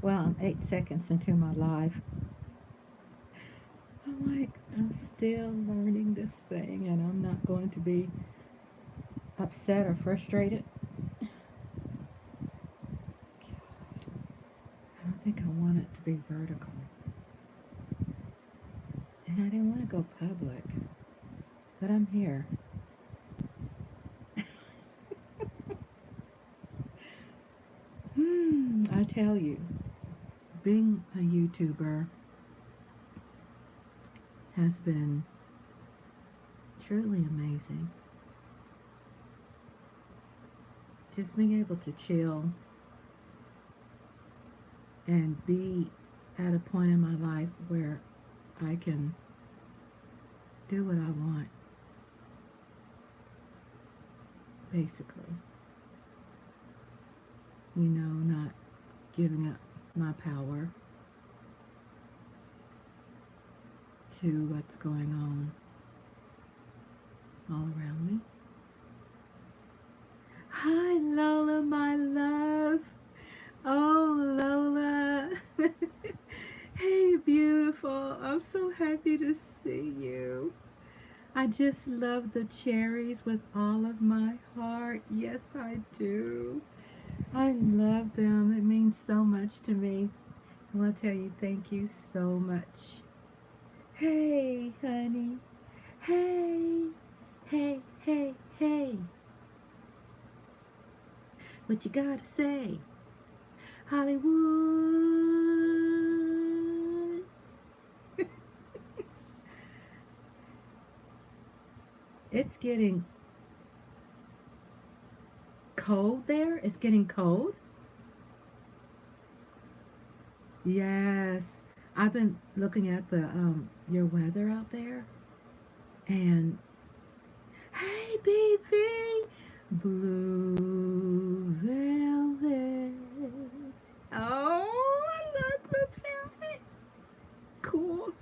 Well, I'm 8 seconds into my life. I'm like, I'm still learning this thing, and I'm not going to be upset or frustrated. I don't think I want it to be vertical. And I didn't want to go public, but I'm here. I tell you, being a YouTuber has been truly amazing. Just being able to chill and be at a point in my life where I can do what I want, basically. Not giving up my power to what's going on all around me. Hi, Lola, my love. Oh, Lola. Hey, beautiful. I'm so happy to see you. I just love the cherries with all of my heart. Yes, I do. I love them. It means so much to me. I want to tell you thank you so much. Hey, honey. Hey, hey, hey, hey. What you gotta say? Hollywood. It's getting cold there. It's getting cold. Yes. I've been looking at the your weather out there, and hey, baby, blue velvet. Oh, I love blue velvet. Cool.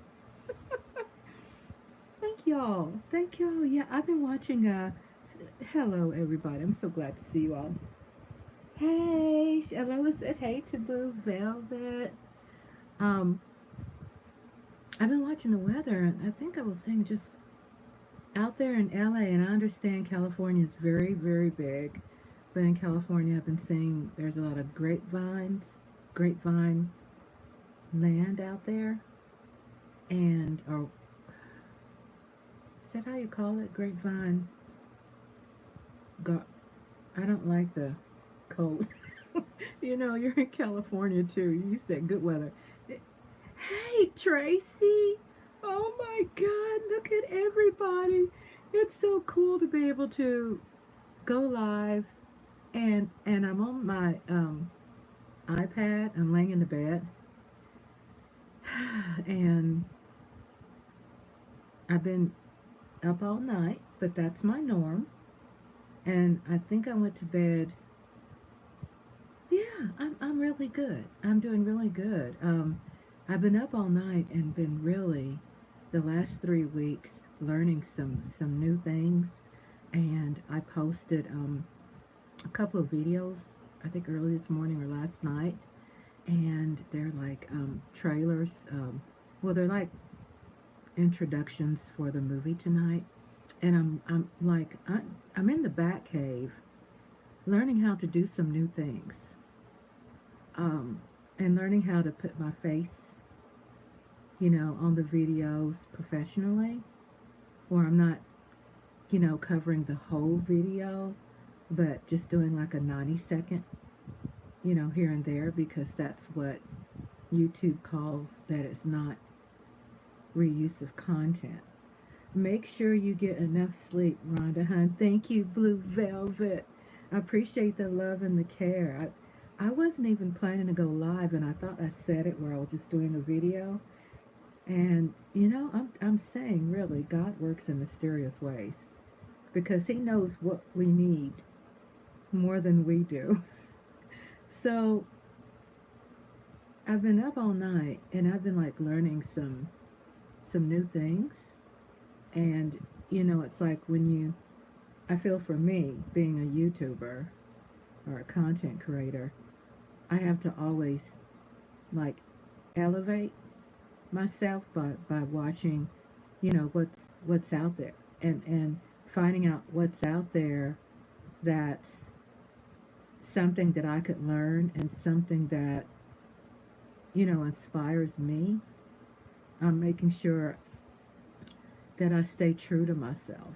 Thank y'all. Thank y'all. Yeah, I've been watching. Hello, everybody. I'm so glad to see you all. Hey, Lola said hey to Blue Velvet. Um, I've been watching the weather, and I think I was saying just out there in LA, and I understand California is very, very big, but in California, I've been seeing there's a lot of grapevine land out there, and or is that how you call it? Grapevine. Gar- I don't like the cold. You're in California too. You used to that good weather. Hey, Tracy. Oh my God, look at everybody. It's so cool to be able to go live, and I'm on my iPad. I'm laying in the bed and I've been up all night, but that's my norm. And I think I went to bed. Yeah, I'm really good. I'm doing really good. I've been up all night and been really the last 3 weeks learning some new things, and I posted a couple of videos, I think early this morning or last night, and they're like trailers. Well, they're like introductions for the movie tonight, and I'm in the Bat Cave, learning how to do some new things, and learning how to put my face, on the videos professionally, where I'm not, covering the whole video, but just doing like a 90-second, here and there, because that's what YouTube calls that it's not reuse of content. Make sure you get enough sleep, Rhonda, hun. Thank you, Blue Velvet. I appreciate the love and the care. I wasn't even planning to go live, and I thought I said it where I was just doing a video. And I'm saying really, God works in mysterious ways because He knows what we need more than we do. So I've been up all night, and I've been like learning some new things. And it's like I feel for me being a YouTuber or a content creator, I have to always like elevate myself by watching, what's out there, and finding out what's out there that's something that I could learn and something that, inspires me. I'm making sure that I stay true to myself.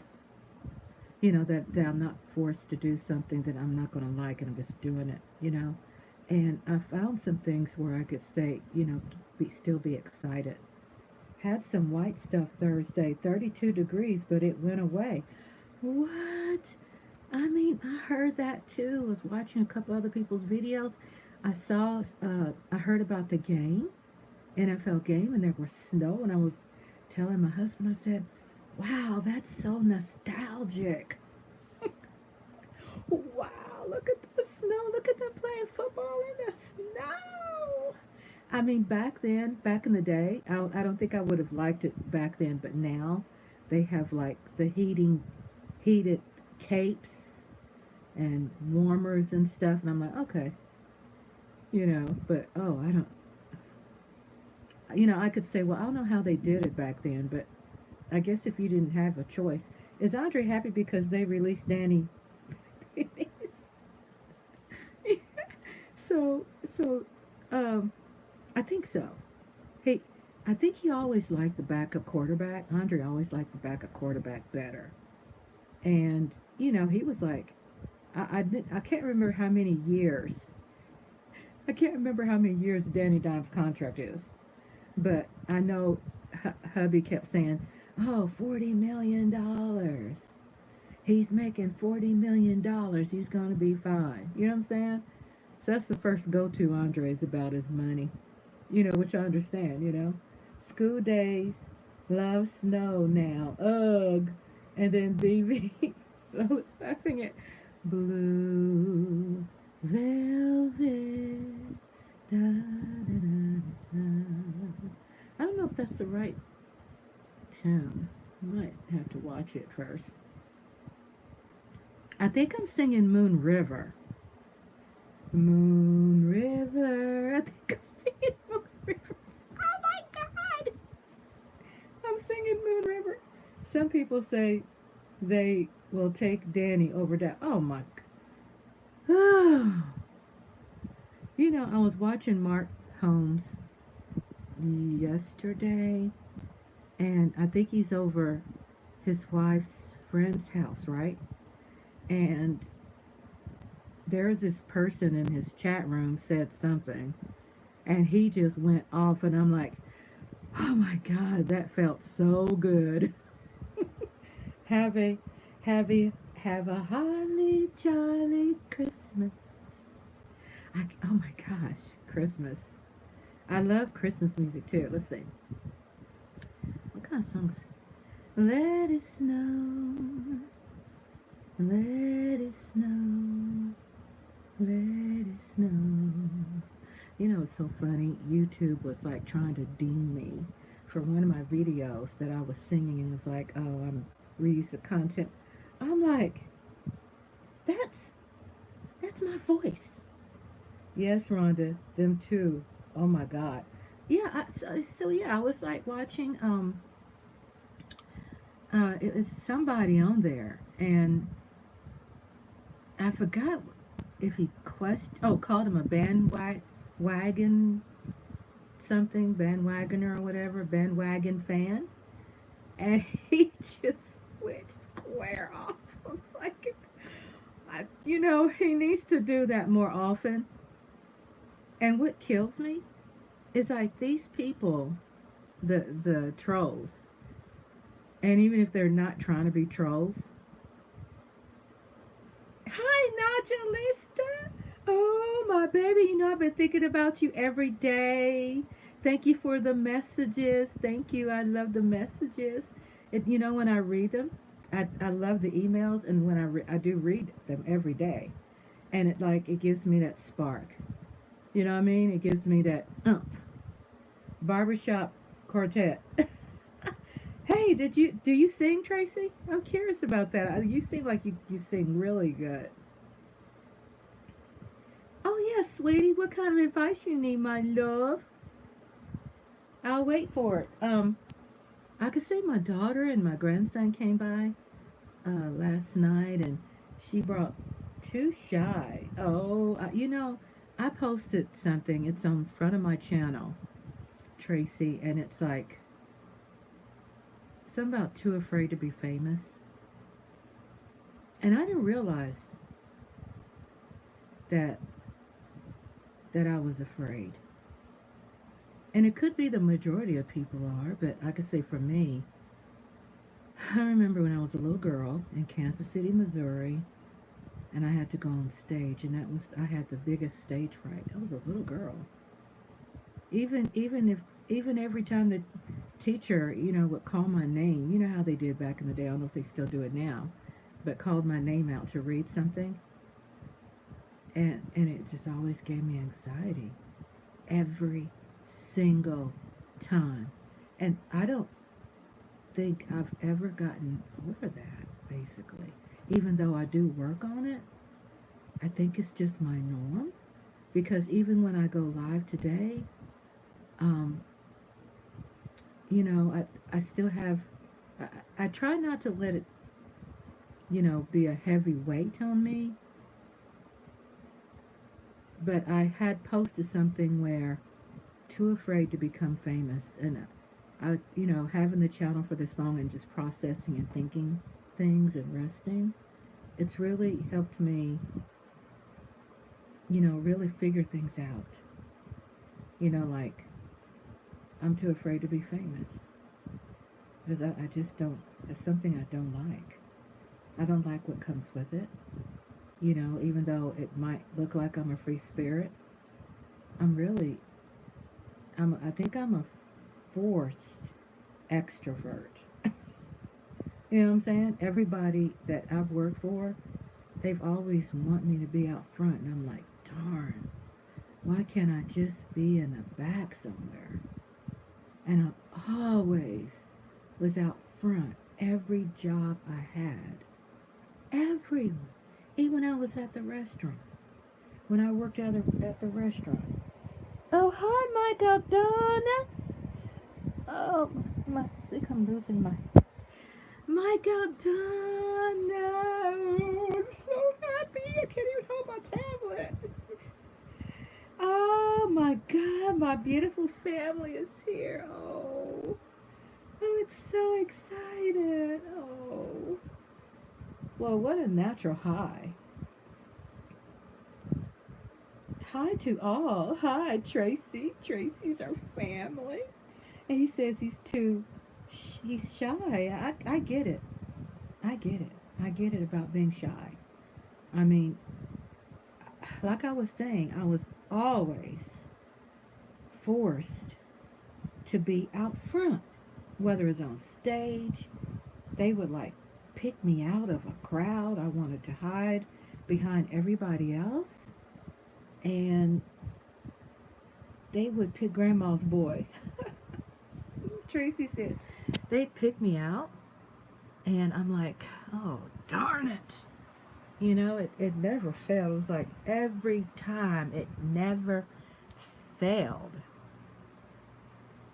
That I'm not forced to do something that I'm not going to like and I'm just doing it. And I found some things where I could stay, still be excited. Had some white stuff Thursday, 32 degrees, but it went away. What? I mean, I heard that too. I was watching a couple other people's videos. I heard about the game, NFL game, and there was snow, and I was telling my husband, I said, wow, that's so nostalgic. Wow, look at the snow. Look at them playing football in the snow. I mean, back in the day, I don't think I would have liked it back then, but now they have like the heated capes and warmers and stuff, and I'm like, okay, but oh, I don't, I could say, well, I don't know how they did it back then, but I guess if you didn't have a choice. Is Andre happy because they released Danny? so, I think so. He, I think he always liked the backup quarterback. Andre always liked the backup quarterback better. And, he was like, I can't remember how many years. I can't remember how many years Danny Dimes' contract is. But I know hubby kept saying, oh, $40 million. He's making $40 million. He's going to be fine. You know what I'm saying? So that's the first go-to Andre's about his money. Which I understand. School days, love snow now, ugh. And then BB, I was laughing at blue velvet, da, da, da, da, da. I don't know if that's the right tune. Might have to watch it first. I think I'm singing Moon River. Moon River. I think I'm singing Moon River. Oh my God! I'm singing Moon River. Some people say they will take Danny over that. Oh my. I was watching Mark Holmes yesterday, and I think he's over his wife's friend's house, right? And there's this person in his chat room said something, and he just went off, and I'm like, oh my God, that felt so good. have a have a holly jolly Christmas. Oh my gosh, Christmas. I love Christmas music too. Let's see. What kind of songs? Let it snow. Let it snow. Let it snow. It's so funny. YouTube was like trying to ding me for one of my videos that I was singing, and was like, oh, I'm reuse of content. I'm like, that's my voice. Yes, Rhonda, them too. Oh my God. Yeah, I was like watching it was somebody on there, and I forgot if he called him a bandwagon something, bandwagoner or whatever, bandwagon fan, and he just went square off. I was like, he needs to do that more often. And what kills me is like these people, the trolls, and even if they're not trying to be trolls. Hi, Najalista. Oh, my baby. I've been thinking about you every day. Thank you for the messages. Thank you. I love the messages. When I read them, I love the emails, and when I do read them every day, and it gives me that spark. You know what I mean? It gives me that barbershop quartet. Hey, do you sing, Tracy? I'm curious about that. You seem like you sing really good. Oh, yes, sweetie. What kind of advice you need, my love? I'll wait for it. I could say my daughter and my grandson came by last night, and she brought two shy. Oh, I posted something. It's on front of my channel, Tracy, and it's like something about too afraid to be famous. And I didn't realize that I was afraid. And it could be the majority of people are, but I could say for me, I remember when I was a little girl in Kansas City, Missouri, and I had to go on stage, and I had the biggest stage fright. I was a little girl. Even every time the teacher, would call my name, you know how they did back in the day. I don't know if they still do it now, but called my name out to read something, and it just always gave me anxiety every single time. And I don't think I've ever gotten over that, basically. Even though I do work on it, I think it's just my norm. Because even when I go live today, um, I still have, I try not to let it, be a heavy weight on me. But I had posted something where too afraid to become famous, and having the channel for this long and just processing and thinking things and resting, it's really helped me, really figure things out. Like, I'm too afraid to be famous because I just don't, it's something I don't like. I don't like what comes with it. Even though it might look like I'm a free spirit, I'm really, I think I'm a forced extrovert. You know what I'm saying? Everybody that I've worked for, they've always want me to be out front, and I'm like, darn, why can't I just be in the back somewhere? And I always was out front every job I had. Everyone. Even when I was at the restaurant. When I worked at the restaurant. Oh, hi, my Donna. Oh, I think I'm losing my Donna. I'm so happy. I can't even hold my tablet. Oh, my God. My beautiful family is here. Oh, I'm so excited. Oh. Well, what a natural high. Hi to all. Hi, Tracy. Tracy's our family. And he says he's shy. I get it. I get it. I get it about being shy. I mean, like I was saying, I was always forced to be out front. Whether it's on stage, they would like pick me out of a crowd. I wanted to hide behind everybody else. And they would pick Grandma's boy. Tracy said, they'd pick me out. And I'm like, oh, darn it. It never failed. It was like every time it never failed.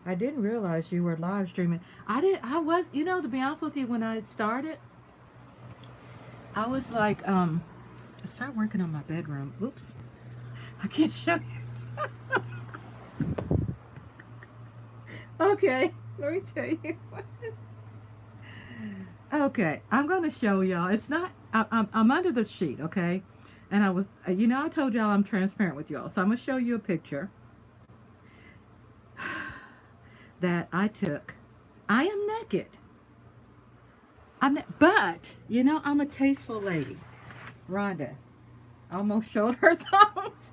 I didn't realize you were live streaming. I was, to be honest with you, when I started, I was like, I started working on my bedroom. Oops. I can't show you. Okay, let me tell you. Okay, I'm going to show y'all. It's not, I'm under the sheet, okay? And I was, I told y'all I'm transparent with y'all. So I'm going to show you a picture that I took. I am naked. But, I'm a tasteful lady. Rhonda almost showed her thumbs.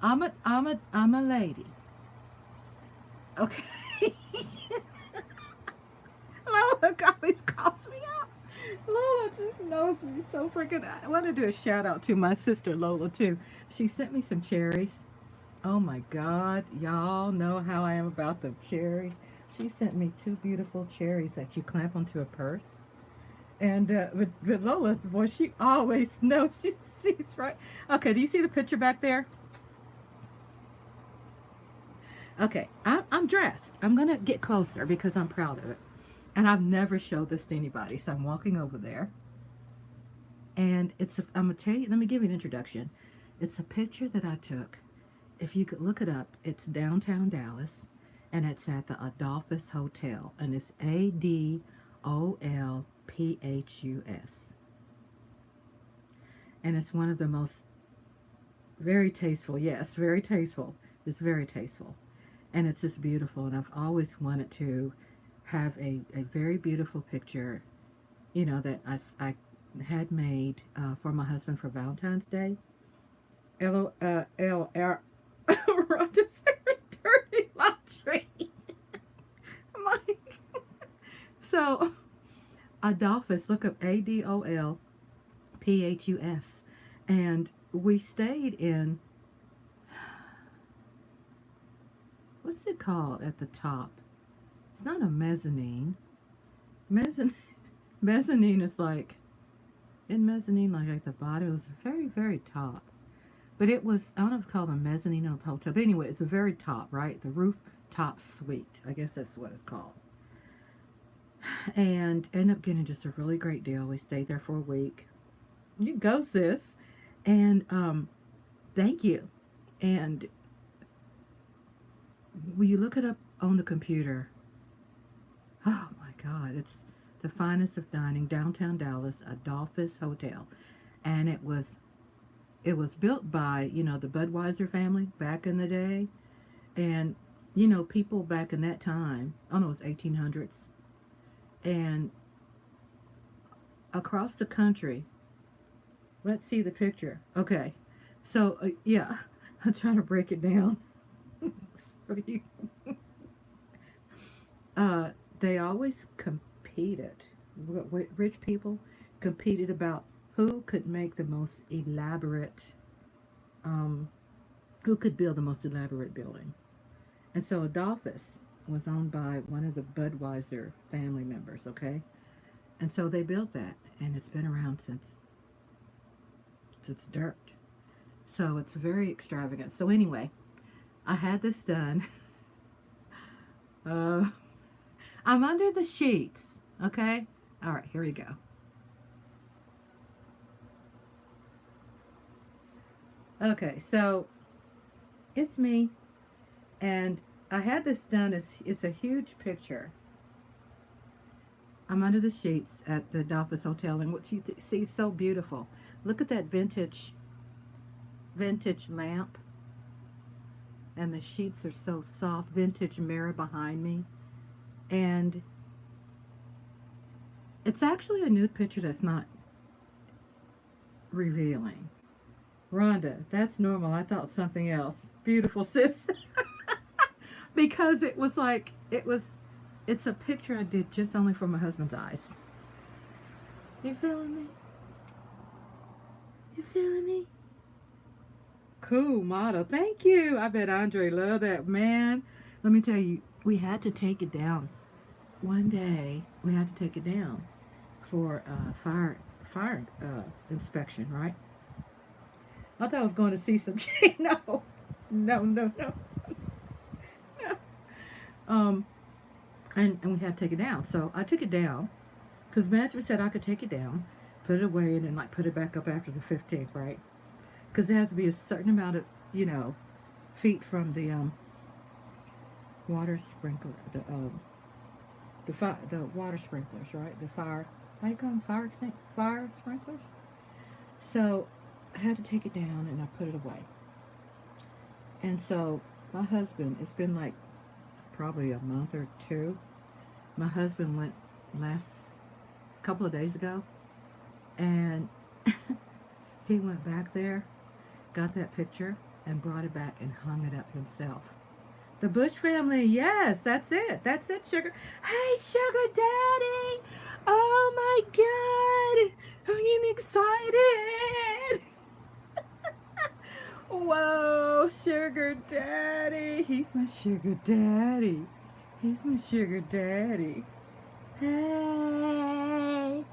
I'm a lady. Okay. Lola always calls me out. Lola just knows me so freaking. I want to do a shout out to my sister Lola too. She sent me some cherries. Oh my God, y'all know how I am about the cherry. She sent me two beautiful cherries that you clamp onto a purse. And with Lola, boy, she always knows. She sees right. Okay, do you see the picture back there? Okay, I'm dressed. I'm gonna get closer because I'm proud of it, and I've never showed this to anybody. So I'm walking over there, and I'm gonna tell you. Let me give you an introduction. It's a picture that I took. If you could look it up, it's downtown Dallas, and it's at the Adolphus Hotel, and it's Adolphus, and it's one of the most very tasteful. Yes, very tasteful. It's very tasteful, and it's just beautiful. And I've always wanted to have a very beautiful picture, that I had made for my husband for Valentine's Day. LOL. Rhonda's very dirty laundry. Mike. So, Adolphus, look up Adolphus. And we stayed in, what's it called at the top? It's not a mezzanine. Mezzanine is like, in mezzanine, like at the bottom, it was very, very top. But it was, I don't know if it's called a mezzanine of the hotel. But anyway, it's the very top, right? The rooftop suite. I guess that's what it's called. And ended up getting just a really great deal. We stayed there for a week. You go, sis. And thank you. And when you look it up on the computer, oh my God, it's the finest of dining, downtown Dallas, Adolphus Hotel. And it was built by, the Budweiser family back in the day. And, people back in that time, I don't know, it was 1800s. And across the country, let's see the picture. Okay. So, yeah, I'm trying to break it down. They always competed. Rich people competed about who could make the most elaborate, who could build the most elaborate building. And so Adolphus was owned by one of the Budweiser family members, okay? And so they built that, and it's been around since dirt. So it's very extravagant. So anyway, I had this done. I'm under the sheets, okay? All right, here we go. Okay, so it's me, and I had this done. It's a huge picture. I'm under the sheets at the Adolphus Hotel, and what you see is so beautiful. Look at that vintage lamp, and the sheets are so soft. Vintage mirror behind me, and it's actually a nude picture that's not revealing. Rhonda, that's normal. I thought something else. Beautiful, sis. Because it's a picture I did just only for my husband's eyes. You feeling me? You feeling me? Cool model. Thank you. I bet Andre loved that, man. Let me tell you, we had to take it down. One day, we had to take it down for fire inspection, right? I thought I was going to see some no. No, no, no. No. And we had to take it down. So I took it down because management said I could take it down, put it away, and then put it back up after the 15th, right? Because it has to be a certain amount of, feet from the water sprinkler, the water sprinklers, right? The fire, how you call them, fire sprinklers? So I had to take it down and I put it away. And so my husband, it's been like probably a month or two. My husband went last couple of days ago, and he went back there, got that picture, and brought it back and hung it up himself. The Bush family, yes, that's it. That's it, sugar. Hey, sugar daddy. Oh my God. I'm getting excited. Whoa, sugar daddy. He's my sugar daddy. He's my sugar daddy. Hey.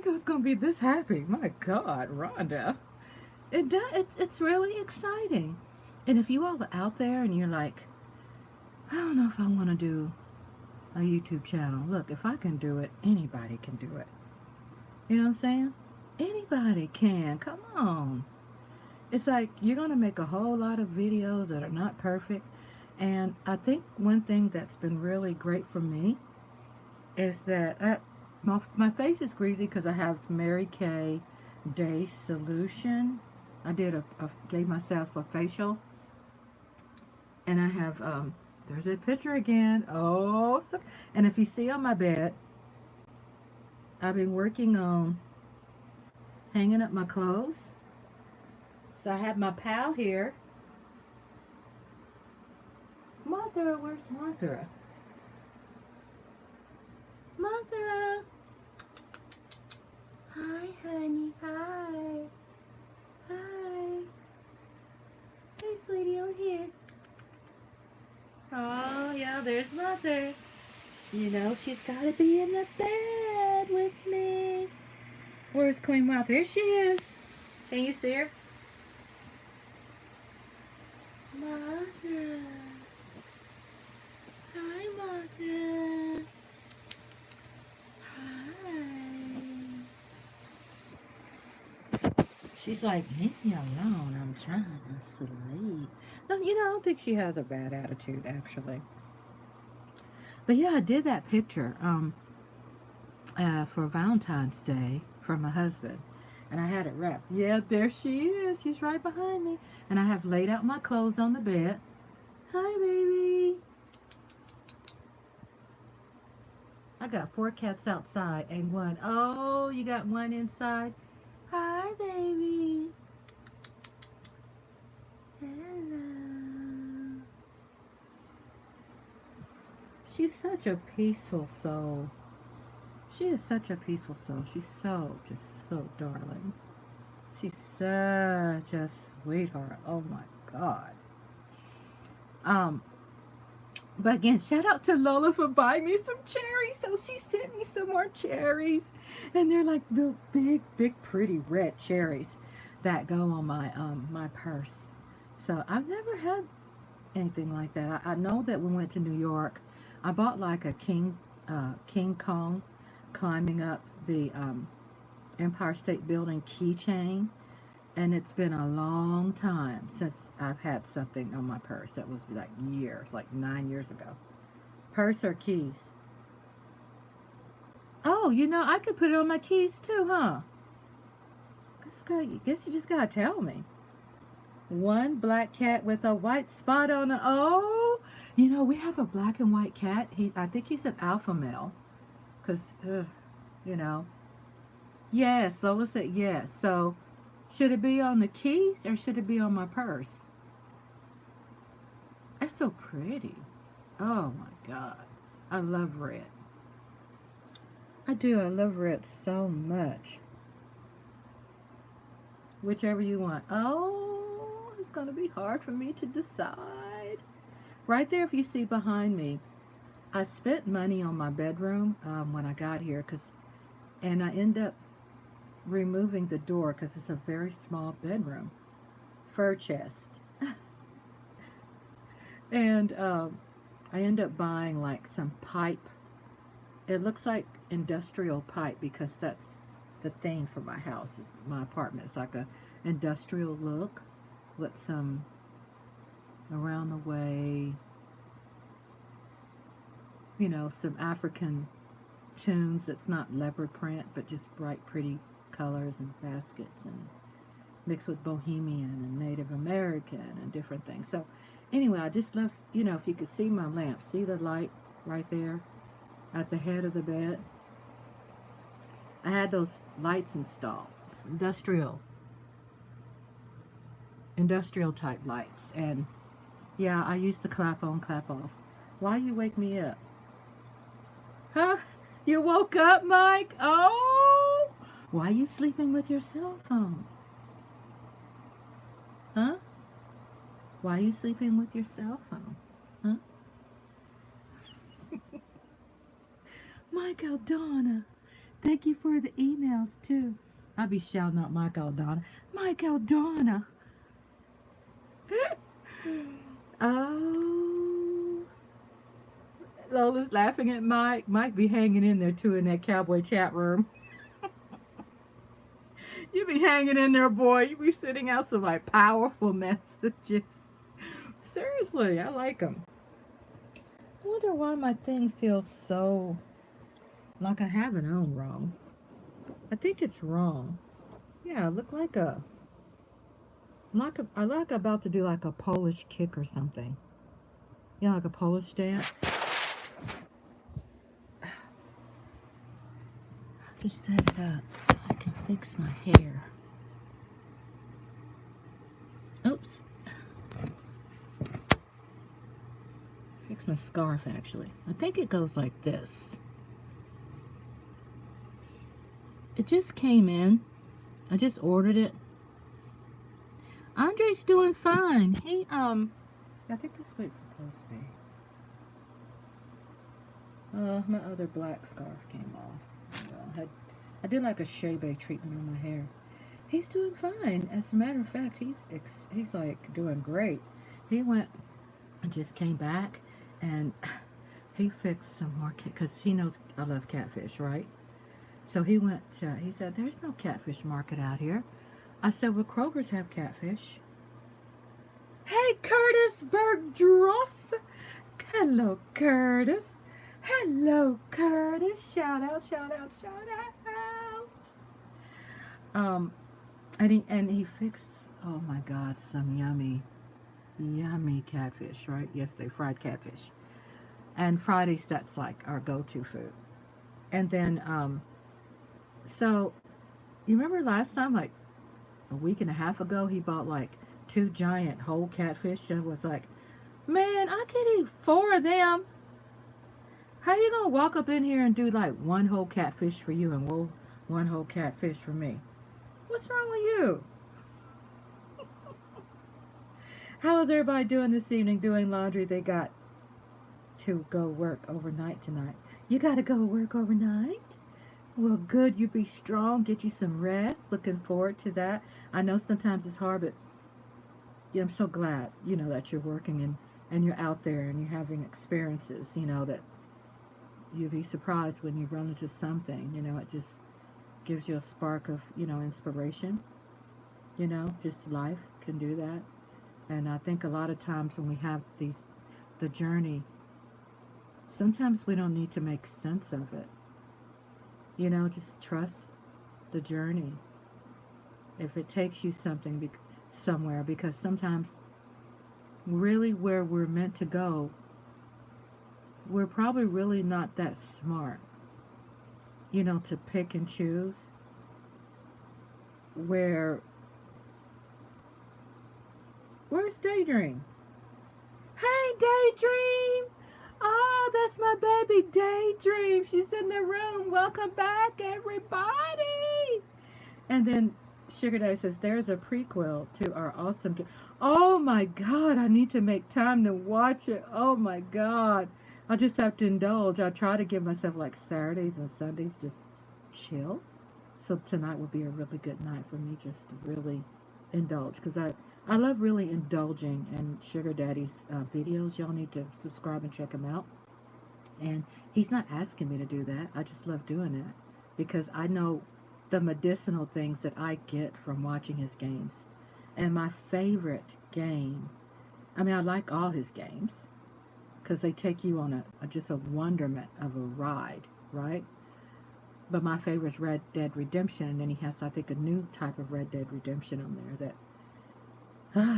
think I was going to be this happy. My God, Rhonda. It does. It's really exciting. And if you all are out there and you're like, I don't know if I want to do a YouTube channel. Look, if I can do it, anybody can do it. You know what I'm saying? Anybody can. Come on. It's like you're going to make a whole lot of videos that are not perfect. And I think one thing that's been really great for me is that my face is greasy because I have Mary Kay Day Solution. I gave myself a facial. And I have, there's a picture again. Oh, so, and if you see on my bed, I've been working on hanging up my clothes. So I have my pal here. Mother, where's Mother? Mother! Hi, honey, hi. Hi. Hey, sweetie, over here. Oh, yeah, there's Mother. You know, she's got to be in the bed with me. Where's Queen Mother? There she is. Can you see her? Mother. Hi, Mother. Hi. She's like, leave me alone. I'm trying to sleep. No, you know, I don't think she has a bad attitude, actually. But yeah, I did that picture for Valentine's Day for my husband. And I had it wrapped. Yeah, there she is. She's right behind me. And I have laid out my clothes on the bed. Hi, baby. I got 4 cats outside and one. Oh, you got one inside. Hi, baby. Hello. She's such a peaceful soul. She is such a peaceful soul. She's just so darling. She's such a sweetheart. Oh my God. But again, shout out to Lola for buying me some cherries. So she sent me some more cherries. And they're like real big, pretty red cherries that go on my purse. So I've never had anything like that. I know that when we went to New York, I bought like a King Kong climbing up the Empire State Building keychain. And it's been a long time since I've had something on my purse. That was like years, like 9 years ago. Purse or keys? Oh, you know, I could put it on my keys too, huh? Guess you just gotta tell me. One black cat with a white spot on it. Oh, you know, we have a black and white cat. I think he's an alpha male. Because, you know. Yes, Lola said yes. So, should it be on the keys or should it be on my purse? That's so pretty. Oh my God. I love red. I do. I love red so much. Whichever you want. Oh, it's going to be hard for me to decide. Right there, if you see behind me, I spent money on my bedroom when I got here. And I end up removing the door because it's a very small bedroom. Fur chest. And I end up buying like some pipe. It looks like industrial pipe because that's the theme for my house. My apartment is like a industrial look with some around the way, you know, some African tunes that's not leopard print but just bright pretty colors and baskets and mixed with Bohemian and Native American and different things. So anyway, I just love, you know, if you could see my lamp, see the light right there at the head of the bed. I had those lights installed, industrial type lights, and yeah, I used to clap on, clap off. Why you wake me up? Huh? You woke up, Mike? Oh! Why are you sleeping with your cell phone? Huh? Why are you sleeping with your cell phone? Huh? Mike Aldana, Thank you for the emails too. I'll be shouting out Mike Aldana. Mike Aldana. Oh, Lola's laughing at Mike. Mike be hanging in there too in that cowboy chat room. You be hanging in there, boy. You be sitting out some like powerful messages. Seriously, I like them. I wonder why my thing feels so like I have it on wrong. I think it's wrong. Yeah, I look like I like about to do like a Polish kick or something. Yeah, like a Polish dance. Just set it up so I can fix my hair. Oops. Fix my scarf actually. I think it goes like this. It just came in. I just ordered it. Andre's doing fine. He I think that's what it's supposed to be. My other black scarf came off. I did like a shea treatment on my hair. He's doing fine. As a matter of fact, he's like doing great. He went and just came back and he fixed some more because he knows I love catfish, right? So he went. He said, "There's no catfish market out here." I said, "Well, Kroger's have catfish." Hey, Curtis Bergdorf. Hello, Curtis. Hello, Curtis. Shout out, shout out, shout out. And he fixed, oh my God, some yummy catfish, right? Yesterday, fried catfish. And Fridays, that's like our go-to food. And then, so you remember last time, like a week and a half ago, he bought like 2 giant whole catfish and was like, "Man, I could eat 4 of them. How you gonna walk up in here and do like 1 whole catfish for you and 1 whole catfish for me? What's wrong with you?" How is everybody doing this evening? Doing laundry? They got to go work overnight tonight. You gotta go work overnight? Well, good. You be strong. Get you some rest. Looking forward to that. I know sometimes it's hard, but yeah, I'm so glad, that you're working and you're out there and you're having experiences, that you'll be surprised when you run into something, it just gives you a spark of, inspiration, just life can do that. And I think a lot of times when we have the journey, sometimes we don't need to make sense of it. Just trust the journey. If it takes you somewhere, because sometimes really where we're meant to go, we're probably really not that smart, to pick and choose where's Daydream? Hey, Daydream! Oh, that's my baby Daydream. She's in the room. Welcome back, everybody. And then Sugar Daddy says, "There's a prequel to our awesome game." Oh my God, I need to make time to watch it. Oh my God. I just have to indulge. I try to give myself like Saturdays and Sundays just chill. So tonight will be a really good night for me just to really indulge. Because I love really indulging in Sugar Daddy's videos. Y'all need to subscribe and check him out. And he's not asking me to do that. I just love doing it. Because I know the medicinal things that I get from watching his games. And my favorite game, I mean, I like all his games because they take you on just a wonderment of a ride, right? But my favorite is Red Dead Redemption, and then he has, I think, a new type of Red Dead Redemption on there that,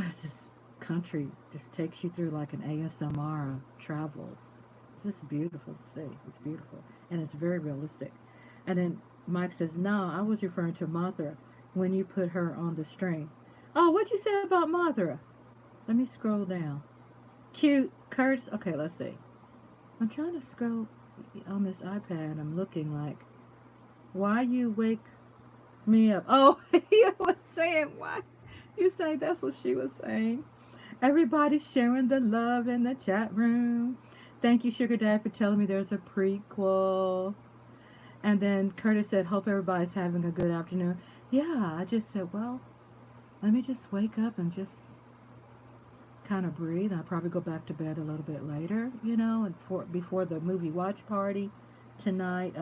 it's this country just takes you through like an ASMR of travels. It's just beautiful to see. It's beautiful, and it's very realistic. And then Mike says, "No, I was referring to Mothra when you put her on the string." Oh, what'd you say about Mothra? Let me scroll down. Cute. Curtis. Okay, let's see. I'm trying to scroll on this iPad. I'm looking like, why you wake me up? Oh, he was saying, why? You say that's what she was saying. Everybody sharing the love in the chat room. Thank you, Sugar Dad, for telling me there's a prequel. And then Curtis said, hope everybody's having a good afternoon. Yeah, I just said, well, let me just wake up and just kind of breathe. I'll probably go back to bed a little bit later, you know, and before the movie watch party tonight.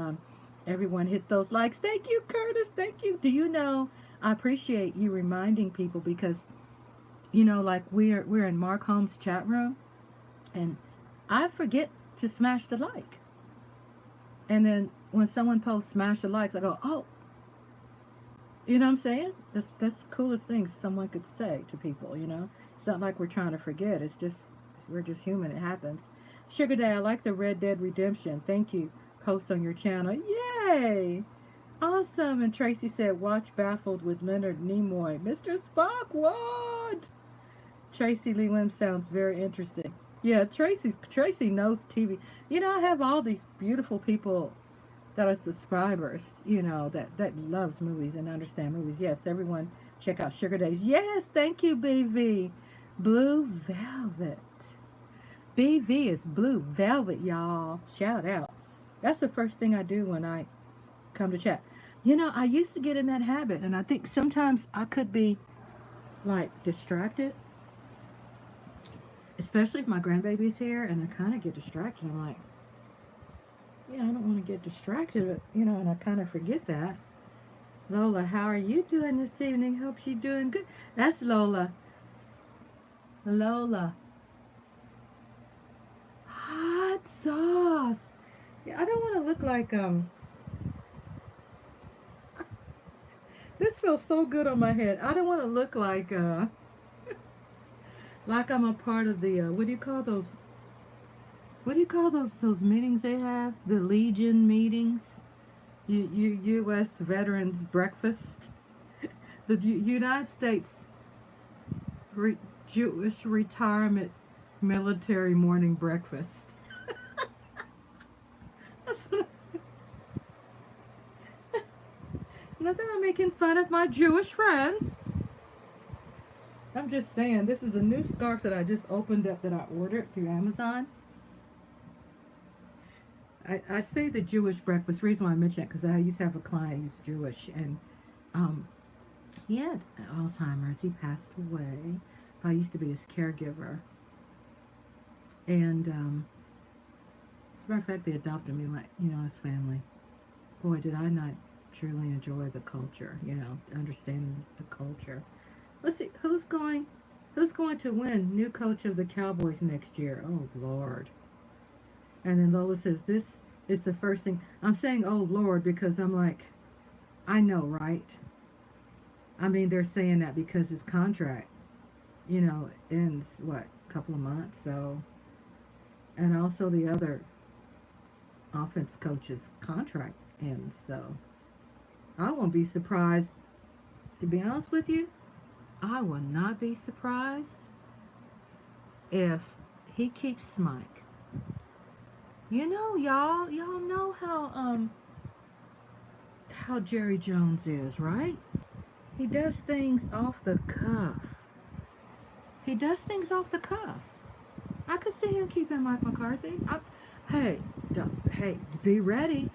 Everyone hit those likes. Thank you, Curtis. Thank you. Do you know, I appreciate you reminding people because, you know, like we're in Mark Holmes' chat room, and I forget to smash the like. And then when someone posts smash the likes, I go, oh, you know what I'm saying? That's the coolest thing someone could say to people, you know? It's not like we're trying to forget. It's just, we're just human. It happens. Sugar Day, I like the Red Dead Redemption. Thank you. Post on your channel. Yay! Awesome. And Tracy said, watch Baffled with Leonard Nimoy. Mr. Spock, what? Tracy Lee Lim sounds very interesting. Yeah, Tracy knows TV. You know, I have all these beautiful people that are subscribers, you know, that loves movies and understand movies. Yes, everyone check out Sugar Days. Yes, thank you, BV. Blue Velvet. BV is Blue Velvet, y'all. Shout out. That's the first thing I do when I come to chat. You know, I used to get in that habit, and I think sometimes I could be, like, distracted. Especially if my grandbaby's here, and I kind of get distracted. I'm like, yeah, I don't want to get distracted, but, you know, and I kind of forget that. Lola, how are you doing this evening? Hope you're doing good. That's Lola. Lola. Hot sauce. Yeah, I don't want to look like, this feels so good on my head. I don't want to look like I'm a part of the, what do you call those? What do you call those meetings they have? The Legion meetings? U.S. Veterans Breakfast? The United States Jewish Retirement Military Morning Breakfast. That's what not that I'm making fun of my Jewish friends. I'm just saying, this is a new scarf that I just opened up that I ordered through Amazon. I say the Jewish breakfast. The reason why I mention it, because I used to have a client who's Jewish, and he had Alzheimer's. He passed away. I used to be his caregiver. And as a matter of fact, they adopted me like, you know, as family. Boy, did I not truly enjoy the culture, you know, understanding the culture. Let's see, who's going to win new coach of the Cowboys next year? Oh, Lord. And then Lola says, this is the first thing. I'm saying, oh, Lord, because I'm like, I know, right? I mean, they're saying that because his contract, you know, ends, what, a couple of months, so. And also the other offense coach's contract ends, so. I won't be surprised, to be honest with you, I will not be surprised if he keeps Mike. You know, y'all know how Jerry Jones is, right? He does things off the cuff. He does things off the cuff. I could see him keeping Mike McCarthy. Hey, be ready.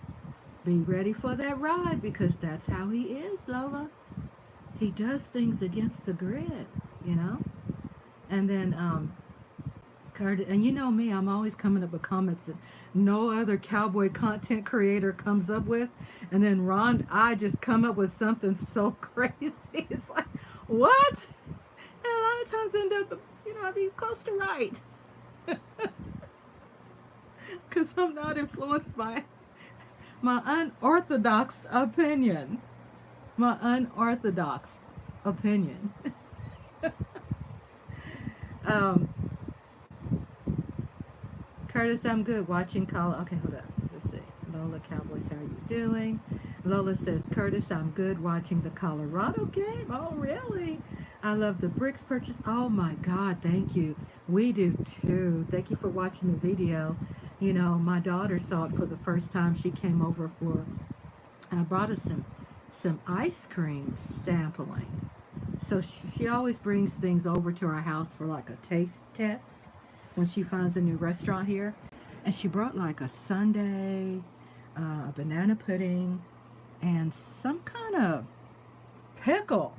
Be ready for that ride, because that's how he is, Lola. He does things against the grid, you know? And then, and you know me, I'm always coming up with comments that no other cowboy content creator comes up with. And then I just come up with something so crazy. It's like, what? And a lot of times end up, you know, I'd be close to right. Because I'm not influenced by my unorthodox opinion. My unorthodox opinion. Curtis, I'm good. Watching Colorado. Okay, hold up. Let's see. Lola, Cowboys, how are you doing? Lola says, Curtis, I'm good watching the Colorado game. Oh, really? I love the bricks purchase. Oh, my God. Thank you. We do, too. Thank you for watching the video. You know, my daughter saw it for the first time. She came over I brought us some ice cream sampling. So she always brings things over to our house for like a taste test when she finds a new restaurant here. And she brought like a sundae, banana pudding, and some kind of pickle.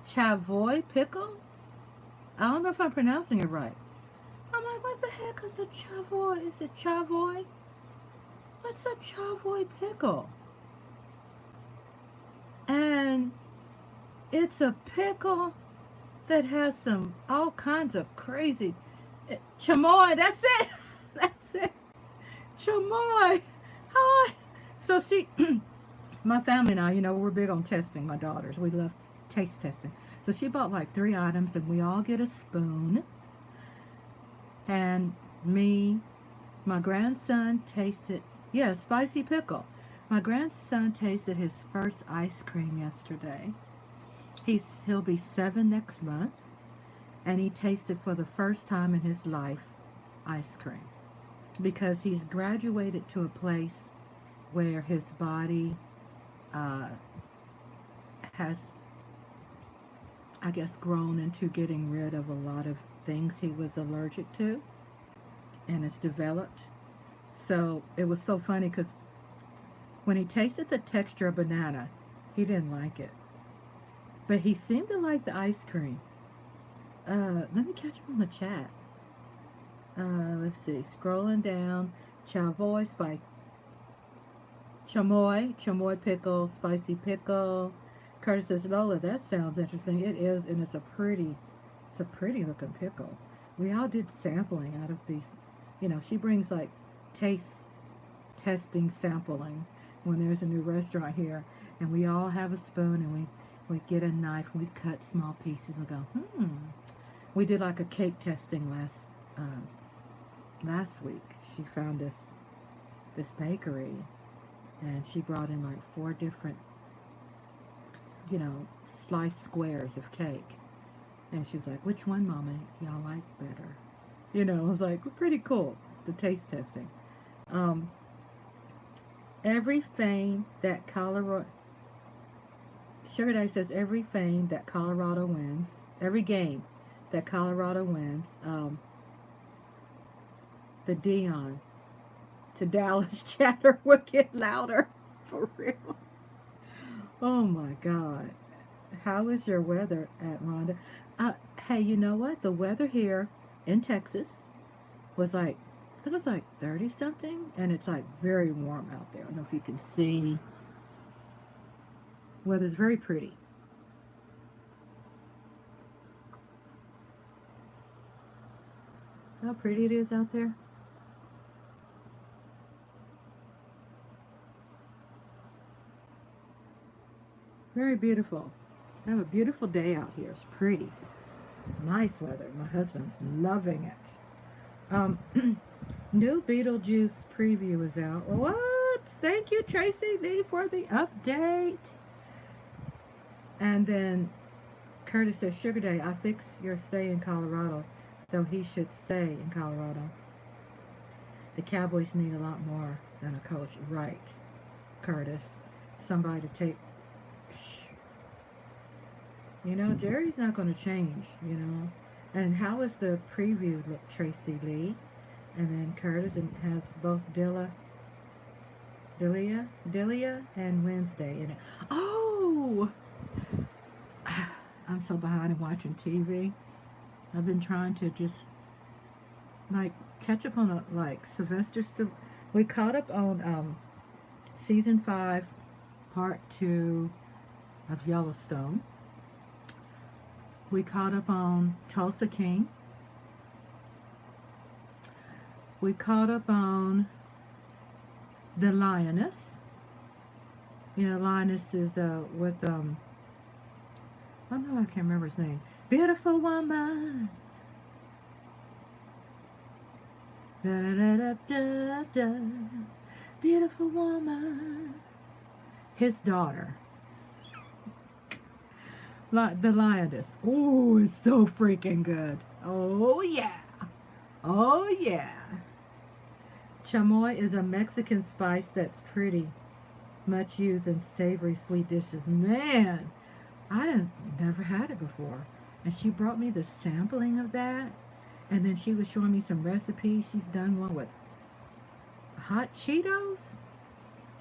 Chavoy pickle? I don't know if I'm pronouncing it right. I'm like, what the heck is a chavoy? Is it chavoy? What's a chavoy pickle? And it's a pickle that has some all kinds of crazy chamoy. That's it. That's it. Chamoy. Hi. So she, my family and I, we're big on testing. My daughters, we love taste testing. So she bought like 3 items, and we all get a spoon. And my grandson tasted, yeah, spicy pickle. My grandson tasted his first ice cream yesterday. He'll be 7 next month, and he tasted for the first time in his life ice cream, because he's graduated to a place where his body has, I guess, grown into getting rid of a lot of things he was allergic to, and it's developed. So it was so funny because when he tasted the texture of banana, he didn't like it, but he seemed to like the ice cream. Let me catch him on the chat. Let's see, scrolling down. Chavoy, chamoy pickle, spicy pickle. Curtis says, Lola, that sounds interesting. It is, and it's a pretty looking pickle. We all did sampling out of these. She brings like taste testing sampling when there's a new restaurant here, and we all have a spoon, and we get a knife, and we cut small pieces and go, We did like a cake testing last week. She found this bakery, and she brought in like 4 different sliced squares of cake, and she's like, which one, Mama, y'all like better? It was like pretty cool, the taste testing. Every fame that Colorado, Sugar Daddy says, every fame that Colorado wins, every game that Colorado wins, the Dion to Dallas chatter will get louder. For real. Oh my God. How is your weather at Rhonda? Hey, you know what? The weather here in Texas was like, I think it was like 30 something, and it's like very warm out there. I don't know if you can see. Weather's very pretty. How pretty it is out there. Very beautiful. I have a beautiful day out here. It's pretty. Nice weather. My husband's loving it. New Beetlejuice preview is out. What? Thank you, Tracy Lee, for the update. And then Curtis says, Sugar Day, I fix your stay in Colorado, though he should stay in Colorado. The Cowboys need a lot more than a coach. Right, Curtis. Somebody to take. Jerry's not going to change, And how is the preview look, Tracy Lee? And then Curtis has both Delia and Wednesday in it. Oh! I'm so behind in watching TV. I've been trying to just, catch up on, Sylvester still. We caught up on Season 5, Part 2 of Yellowstone. We caught up on Tulsa King. We caught up on The Lioness. Lioness is with, oh no, I can't remember his name. Beautiful woman. Da da da da da. Beautiful woman. His daughter. The Lioness. Oh, it's so freaking good. Oh, yeah. Oh, yeah. Chamoy is a Mexican spice that's pretty much used in savory sweet dishes. Man, I never had it before. And she brought me the sampling of that. And then she was showing me some recipes. She's done one with Hot Cheetos?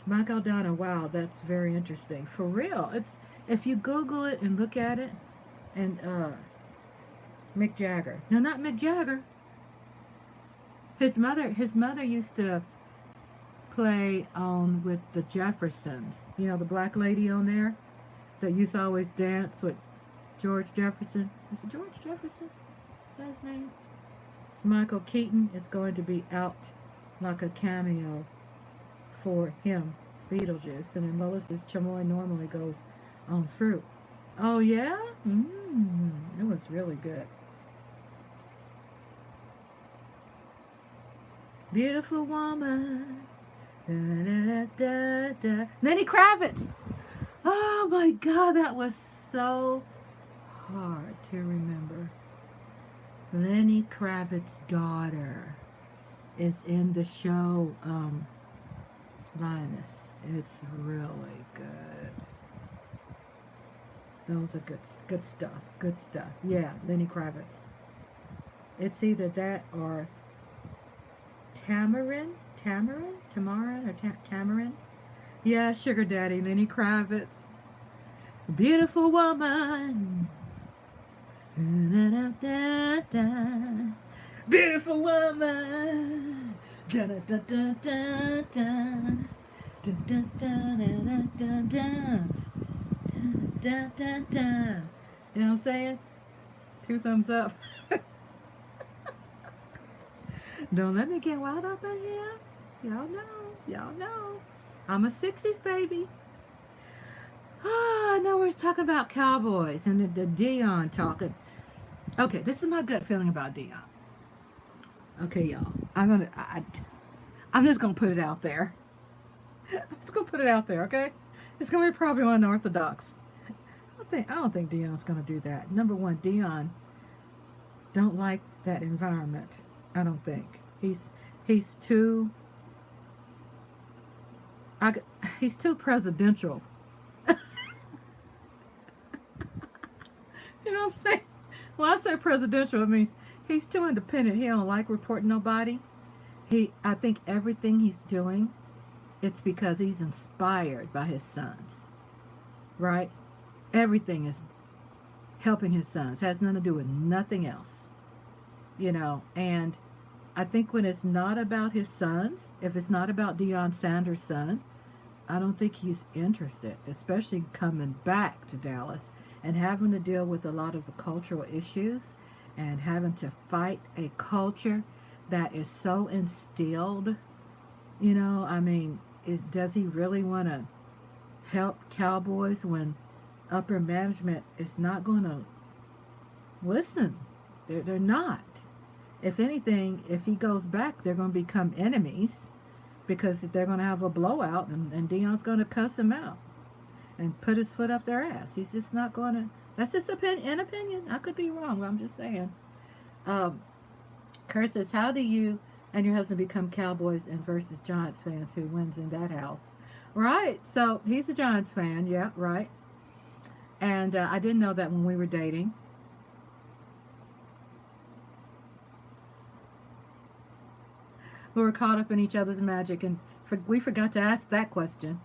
Michael Donna, wow, that's very interesting. For real. It's if you Google it and look at it and Mick Jagger. No, not Mick Jagger. His mother used to play on with the Jeffersons. You know, the black lady on there that used to always dance with George Jefferson. Is it George Jefferson? Is that his name? It's Michael Keaton is going to be out like a cameo for him, Beetlejuice. And then Lois's chamoy normally goes on fruit. Oh, yeah? It was really good. Beautiful woman. Da, da, da, da. Lenny Kravitz. Oh my God, that was so hard to remember. Lenny Kravitz's daughter is in the show Lioness. It's really good. Those are good stuff. Good stuff. Yeah, Lenny Kravitz. It's either that or Tamarin, or Tamarin. Yeah, Sugar Daddy, Lenny Kravitz. Beautiful woman. Da, da, da. Beautiful woman. Da, da, da, da, da, da. Da, da, da, da, da, da. Da, da, da. You know what I'm saying? 2 thumbs up. Don't let me get wild up in here. Y'all know. Y'all know. I'm a 60s baby. I know we're talking about Cowboys and the Dion talking. Okay, this is my gut feeling about Dion. Okay, y'all. I'm just gonna put it out there. I'm just gonna put it out there, okay? It's gonna be probably unorthodox. I don't think Dion's gonna do that. Number one, Dion don't like that environment. I don't think. He's too he's too presidential. You know what I'm saying? When I say presidential, it means he's too independent. He don't like reporting nobody. I think everything he's doing, it's because he's inspired by his sons, right? Everything is helping his sons. It has nothing to do with nothing else, you know. And I think when it's not about his sons, if it's not about Deion Sanders' son, I don't think he's interested, especially coming back to Dallas and having to deal with a lot of the cultural issues and having to fight a culture that is so instilled. You know, I mean, does he really want to help Cowboys when upper management is not going to listen? They're not. If anything, if he goes back, they're going to become enemies because they're going to have a blowout and Deion's going to cuss him out and put his foot up their ass. He's just not going to. That's just an opinion. I could be wrong, but I'm just saying. Kurt says, how do you and your husband become Cowboys and versus Giants fans? Who wins in that house? Right. So he's a Giants fan. Yeah, right. And I didn't know that when we were dating. We were caught up in each other's magic, and we forgot to ask that question.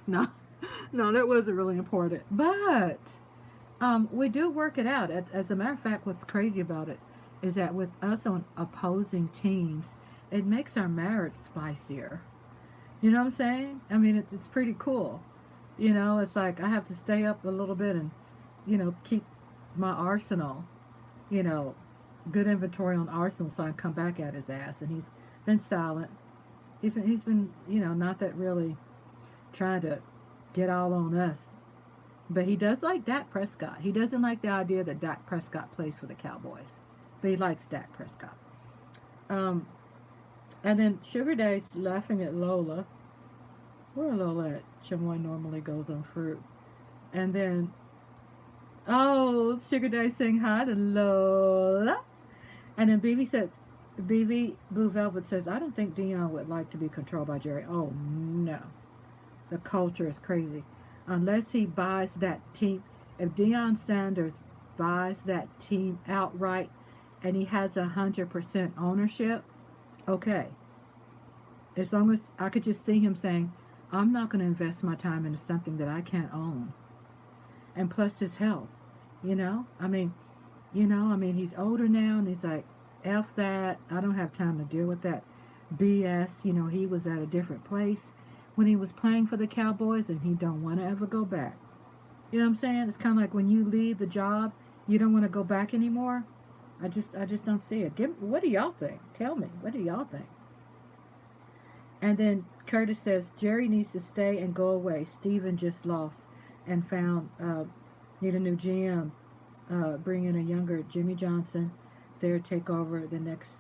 No, that wasn't really important. But we do work it out. As a matter of fact, what's crazy about it is that with us on opposing teams, it makes our marriage spicier. You know what I'm saying? I mean, it's pretty cool. You know, it's like I have to stay up a little bit and, you know, keep my arsenal, you know, good inventory on Arsenal so I can come back at his ass. And he's been silent. He's been, you know, not that really trying to get all on us. But he does like Dak Prescott. He doesn't like the idea that Dak Prescott plays for the Cowboys. But he likes Dak Prescott. And then Sugar Daddy's laughing at Lola. Where Lola at? Chamoy normally goes on fruit. And then, oh, Sugar Daddy saying hi to Lola. And then BB Blue Velvet says, I don't think Deion would like to be controlled by Jerry. Oh, no. The culture is crazy. Unless he buys that team. If Deion Sanders buys that team outright and he has 100% ownership, okay. As long as I could just see him saying, I'm not going to invest my time into something that I can't own. And plus his health, you know? I mean, he's older now and he's like, F that. I don't have time to deal with that BS. You know, he was at a different place when he was playing for the Cowboys and he don't want to ever go back. You know what I'm saying? It's kind of like when you leave the job, you don't want to go back anymore. I just don't see it. What do y'all think? Tell me. What do y'all think? And then Curtis says, Jerry needs to stay and go away. Steven just lost and found, need a new GM. Bring in a younger Jimmy Johnson there, take over the next.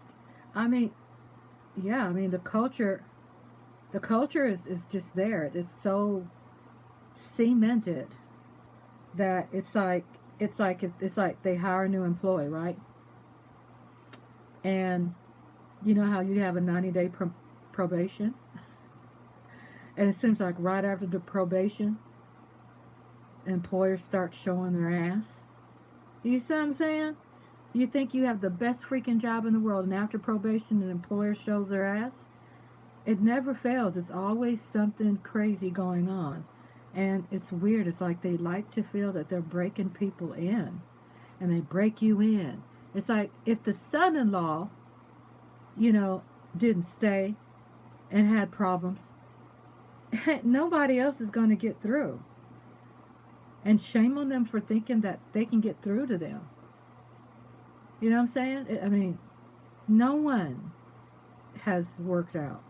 I mean, yeah, I mean, the culture is just there. It's so cemented that it's like they hire a new employee, right? And you know how you have a 90-day probation? And it seems like right after the probation, employers start showing their ass. You see what I'm saying? You think you have the best freaking job in the world, and after probation, an employer shows their ass? It never fails. It's always something crazy going on. And it's weird. It's like they like to feel that they're breaking people in. And they break you in. It's like if the son-in-law, didn't stay and had problems, nobody else is going to get through. And shame on them for thinking that they can get through to them. You know what I'm saying? I mean, no one has worked out.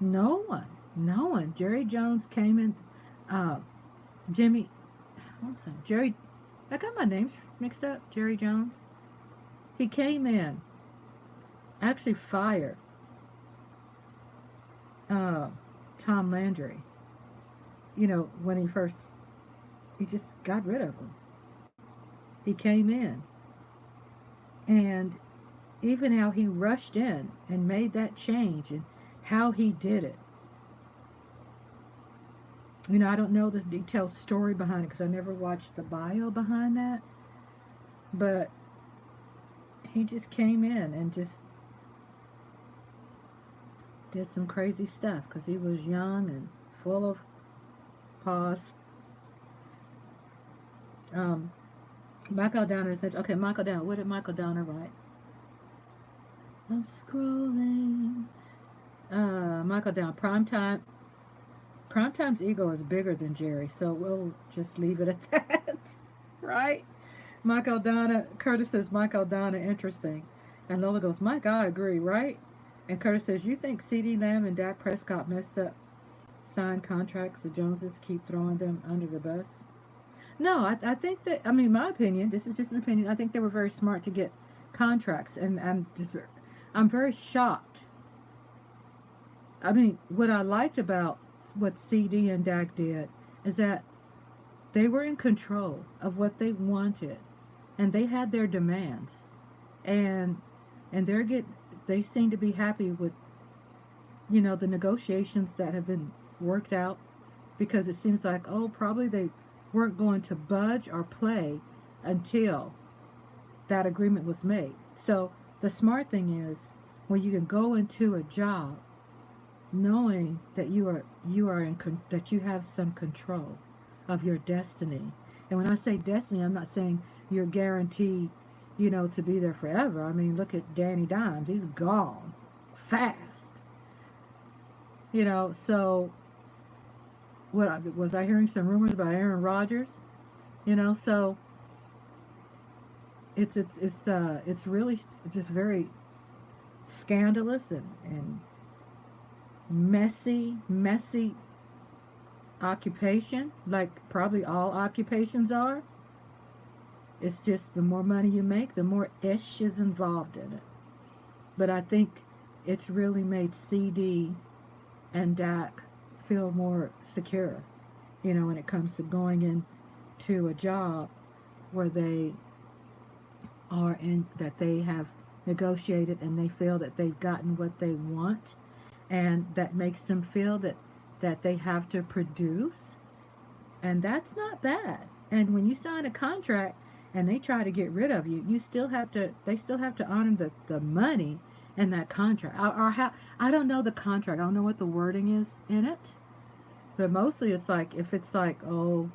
No one. No one. Jerry Jones came in. Jimmy. What was that? Jerry. I got my names mixed up. Jerry Jones. He came in. Actually fired Tom Landry. When he just got rid of him. He came in. And even how he rushed in and made that change and how he did it. I don't know the detailed story behind it because I never watched the bio behind that. But he just came in and just did some crazy stuff because he was young and full of pause. Michael Downer said, okay, Michael Downer. What did Michael Downer write? I'm scrolling. Michael Downer. Primetime's ego is bigger than Jerry, so we'll just leave it at that. Right? Michael Downer. Curtis says, Michael Downer, interesting. And Lola goes, Mike, I agree, right? And Curtis says, you think CeeDee Lamb and Dak Prescott messed up signed contracts? The Joneses keep throwing them under the bus? No, I think that, my opinion, this is just an opinion, I think they were very smart to get contracts, and I'm very shocked. What I liked about what CD and Dak did is that they were in control of what they wanted, and they had their demands, and they seem to be happy with, the negotiations that have been worked out, because it seems like, probably they weren't going to budge or play until that agreement was made. So the smart thing is when you can go into a job knowing that that you have some control of your destiny. And when I say destiny, I'm not saying you're guaranteed, to be there forever. Look at Danny Dimes. He's gone fast. So was I hearing some rumors about Aaron Rodgers? So it's really just very scandalous and messy occupation, like probably all occupations are. It's just the more money you make, the more ish is involved in it. But I think it's really made CD and Dak feel more secure, when it comes to going into a job where they are that they have negotiated and they feel that they've gotten what they want, and that makes them feel that they have to produce, and that's not bad. And when you sign a contract and they try to get rid of you, they still have to honor the money in that contract. Or how, I don't know the contract. I don't know what the wording is in it. But mostly it's like, if it's like, oh,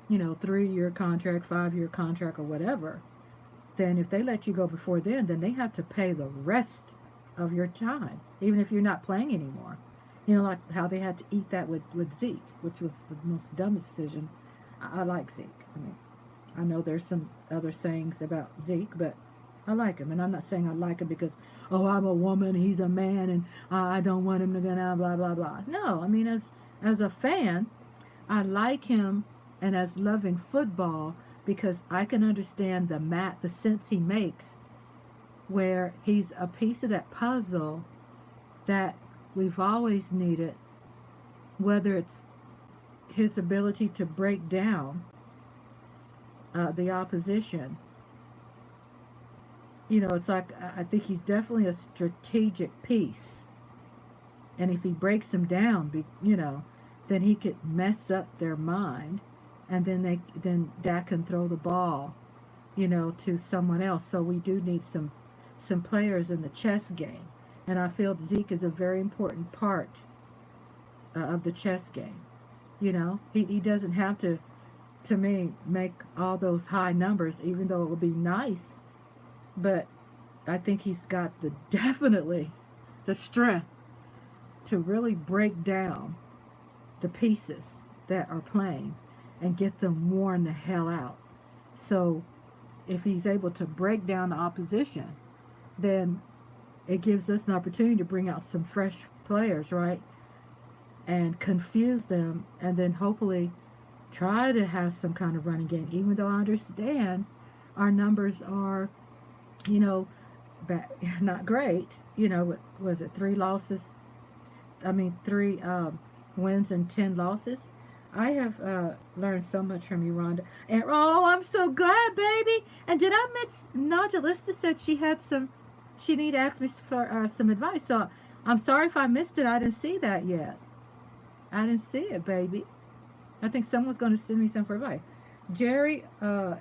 3-year contract, 5-year contract, or whatever, then if they let you go before then they have to pay the rest of your time, even if you're not playing anymore. Like how they had to eat that with Zeke, which was the most dumbest decision. I like Zeke. I mean, I know there's some other sayings about Zeke, but I like him. And I'm not saying I like him because, oh, I'm a woman, he's a man, and I don't want him to go down, blah, blah, blah. No, I mean, as a fan, I like him, and as loving football, because I can understand the sense he makes, where he's a piece of that puzzle that we've always needed, whether it's his ability to break down the opposition. It's like, I think he's definitely a strategic piece, and if he breaks them down, then he could mess up their mind, and then Dak can throw the ball, to someone else. So we do need some players in the chess game, and I feel Zeke is a very important part of the chess game. He doesn't have to me, make all those high numbers, even though it would be nice, but I think he's got definitely the strength to really break down the pieces that are playing and get them worn the hell out. So if he's able to break down the opposition, then it gives us an opportunity to bring out some fresh players, right? And confuse them, and then hopefully try to have some kind of running game, even though I understand our numbers are, not great. Was it 3 losses? I mean, 3 wins and 10 losses. I have learned so much from you, Rhonda. And oh, I'm so glad, baby. And did I mention Najalista said she need to ask me for some advice. So I'm sorry if I missed it. I didn't see that yet. I didn't see it, baby. I think someone's going to send me some for advice. Jerry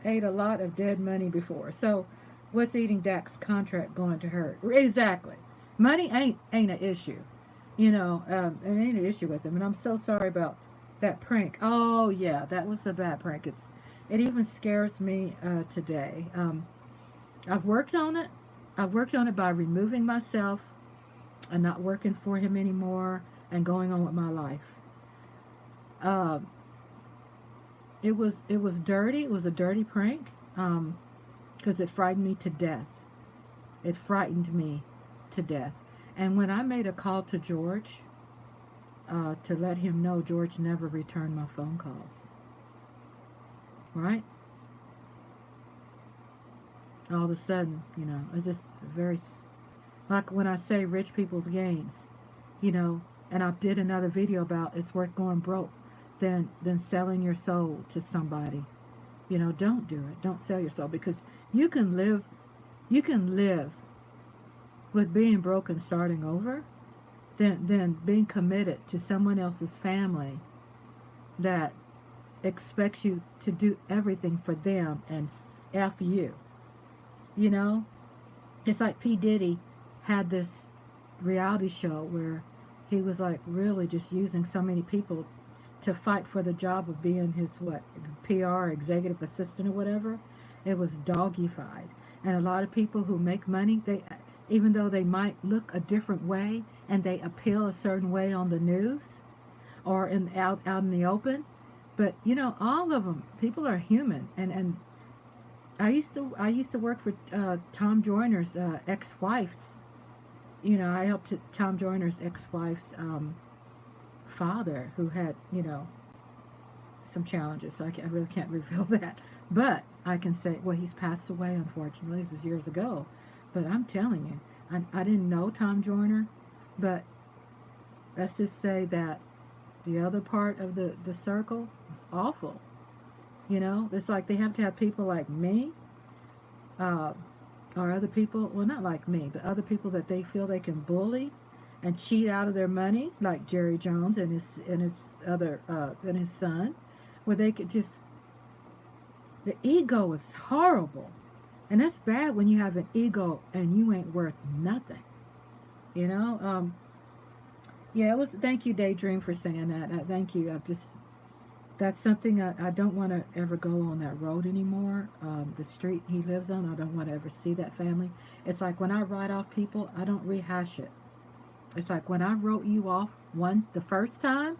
ate a lot of dead money before. So what's eating Dak's contract going to hurt? Exactly. Money ain't an issue. It ain't an issue with him. And I'm so sorry about that prank. Oh, yeah, that was a bad prank. It even scares me today. I've worked on it. I've worked on it by removing myself and not working for him anymore and going on with my life. It was dirty. It was a dirty prank because it frightened me to death. It frightened me to death. And when I made a call to George to let him know, George never returned my phone calls. Right? All of a sudden, it's just very, like when I say rich people's games, and I did another video about it's worth going broke than selling your soul to somebody. Don't do it. Don't sell your soul, because you can live with being broke and starting over than being committed to someone else's family that expects you to do everything for them and F you. It's like P. Diddy had this reality show where he was like really just using so many people to fight for the job of being his PR executive assistant or whatever. It was doggified. And a lot of people who make money, they, even though they might look a different way and they appeal a certain way on the news or out in the open, but all of them, people are human. And I used to work for Tom Joyner's ex-wife's. I helped Tom Joyner's ex-wife's father, who had some challenges. So I really can't reveal that, but I can say, well, he's passed away, unfortunately. This was years ago, but I'm telling you, I didn't know Tom Joyner, but let's just say that the other part of the circle was awful. It's like they have to have people like me, or other people, well, not like me, but other people that they feel they can bully and cheat out of their money, like Jerry Jones and his son, where they could just, the ego is horrible. And that's bad when you have an ego and you ain't worth nothing. You know? Yeah, it was, thank you, Daydream, for saying that. Thank you. That's something I don't want to ever go on that road anymore. The street he lives on, I don't want to ever see that family. It's like when I write off people, I don't rehash it. It's like when I wrote you off the first time,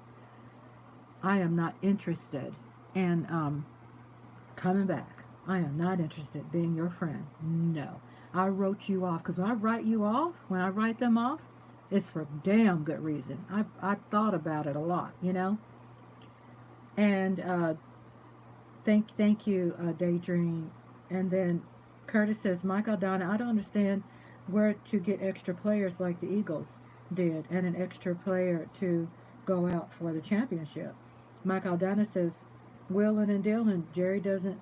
I am not interested in coming back. I am not interested in being your friend. No. I wrote you off because when I write them off, it's for damn good reason. I thought about it a lot, you know. And thank you, Daydream. And then Curtis says, Michael Donna, I don't understand where to get extra players like the Eagles did, and an extra player to go out for the championship. Mike Aldana says, Willin and Dylan, Jerry doesn't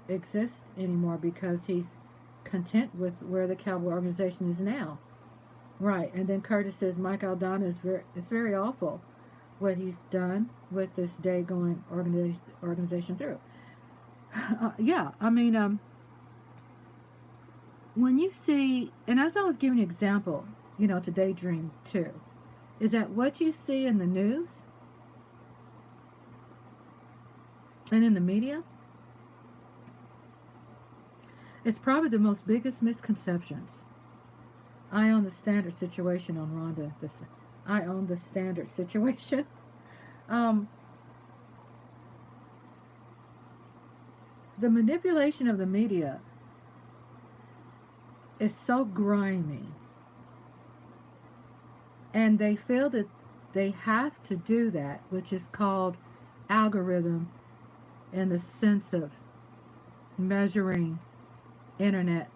exist anymore because he's content with where the Cowboy organization is now. Right, and then Curtis says, Mike Aldana is very awful what he's done with this day going organization through. Yeah, I mean, when you see, and as I was giving an example, you know, to Daydream too, is that what you see in the news and in the media is probably the most biggest misconceptions. I own the standard situation on Rhonda. I own the standard situation. The manipulation of the media is so grimy, and they feel that they have to do that, which is called algorithm in the sense of measuring internet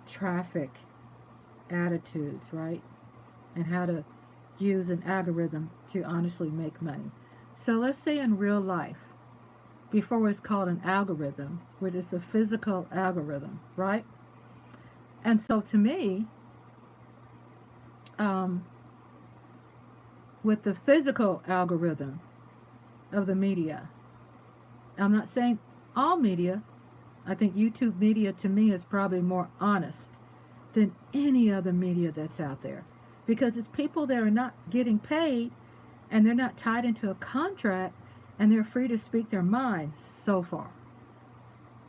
traffic attitudes, right? And how to use an algorithm to honestly make money. So let's say in real life, before it's called an algorithm, which is a physical algorithm, right? And so to me, with the physical algorithm of the media, I'm not saying all media, I think YouTube media to me is probably more honest than any other media that's out there. Because it's people that are not getting paid and they're not tied into a contract and they're free to speak their mind so far.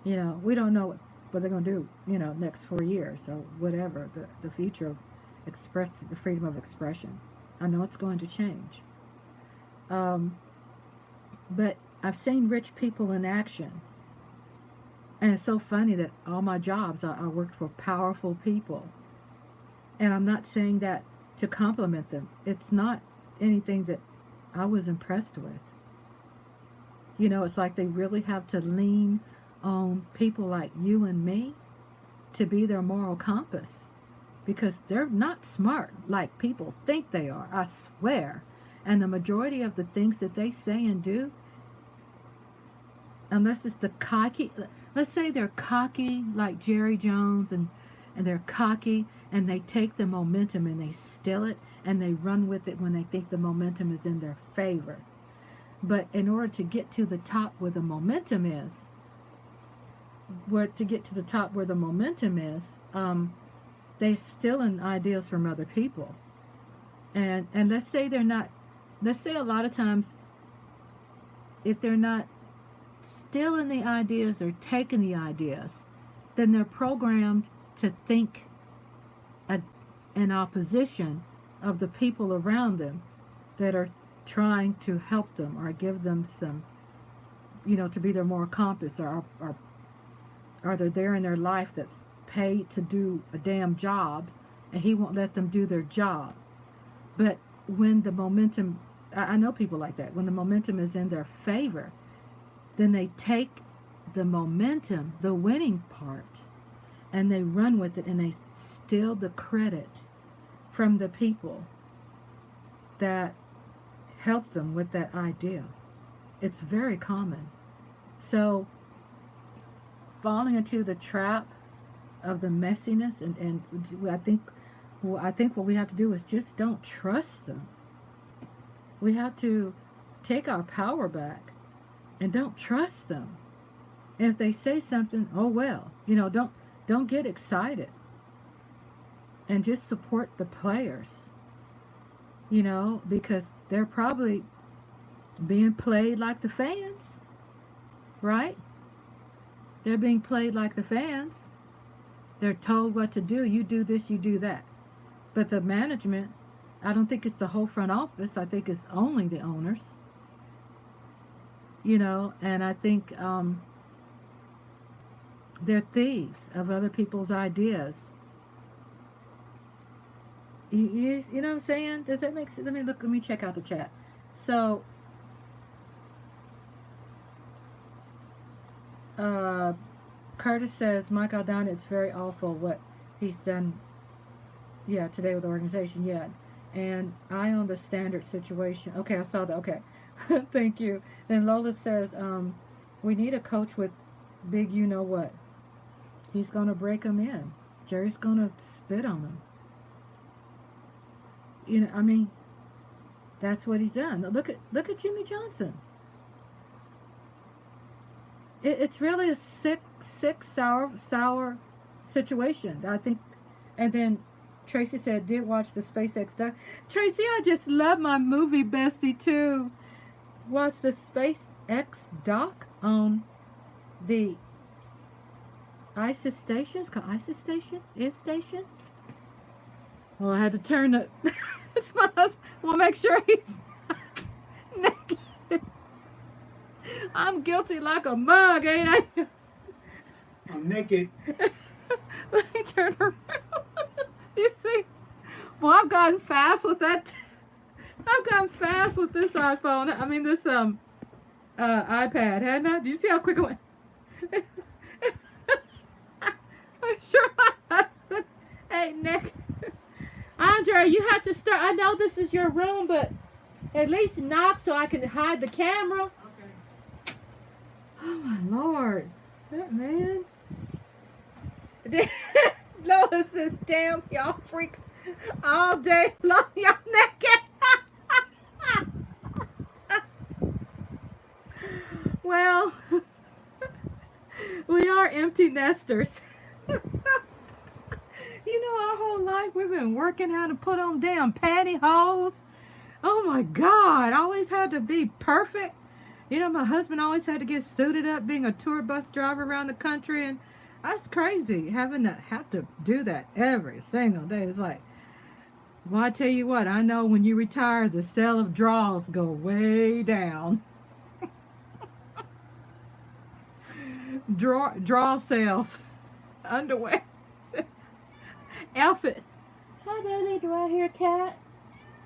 You know, we don't know what they're going to do, you know, next 4 years or whatever, the future of the freedom of expression. I know it's going to change. But I've seen rich people in action. And it's so funny that all my jobs, I worked for powerful people. And I'm not saying that to compliment them. It's not anything that I was impressed with. You know, it's like they really have to lean on people like you and me to be their moral compass. Because they're not smart like people think they are, I swear. And the majority of the things that they say and do, unless it's the cocky, let's say they're cocky like Jerry Jones and they're cocky and they take the momentum and they steal it and they run with it when they think the momentum is in their favor. But in order to get to the top where the momentum is, they're stealing ideas from other people. And let's say they're not, let's say a lot of times if they're not stealing the ideas or taking the ideas, then they're programmed to think in opposition of the people around them that are trying to help them or give them some, you know, to be their moral compass, or they're there in their life that's paid to do a damn job and he won't let them do their job. But when the momentum, I know people like that, when the momentum is in their favor, then they take the momentum, the winning part, and they run with it and they steal the credit from the people that help them with that idea. It's very common. So falling into the trap of the messiness, and I think what we have to do is just don't trust them. We have to take our power back and don't trust them. And if they say something, oh well, don't get excited, and just support the players, because they're probably being played like the fans, right? They're being played like the fans. They're told what to do. You do this, you do that. But the management, I don't think it's the whole front office. I think it's only the owners. And I think they're thieves of other people's ideas. You know what I'm saying? Does that make sense? Let me check out the chat. So, Curtis says, Mike Aldana, it's very awful what he's done, today with the organization, And I on the standard situation. Okay, I saw that. Okay. Thank you. Then Lola says, we need a coach with big you-know-what. He's going to break them in. Jerry's going to spit on them. That's what he's done. Look at Jimmy Johnson. It's really a sick, sour situation, I think. And then Tracy said, did watch the SpaceX doc. Tracy, I just love my movie bestie too. Watch the SpaceX doc on the ISIS station. It's called ISIS station? Station? Well, I had to turn it. It's my husband. We'll make sure he's naked. I'm guilty like a mug, ain't I? I'm naked. Let me turn around. You see? Well, I've gotten fast with that. I've gotten fast with this iPhone. This iPad, hadn't I? Do you see how quick it went? I'm sure my husband ain't naked. Andre, you have to start. I know this is your room, but at least knock so I can hide the camera. Okay. Oh my Lord. That man. Lola says, damn, y'all freaks all day long, y'all naked. Well, we are empty nesters. Our whole life we've been working how to put on damn pantyhose. Oh my God, I always had to be perfect. My husband always had to get suited up being a tour bus driver around the country, and that's crazy having to have to do that every single day. It's like, well, I tell you what, I know when you retire, the sale of draws go way down. Draw sales, underwear. Outfit. Hi, baby. Do I hear a cat?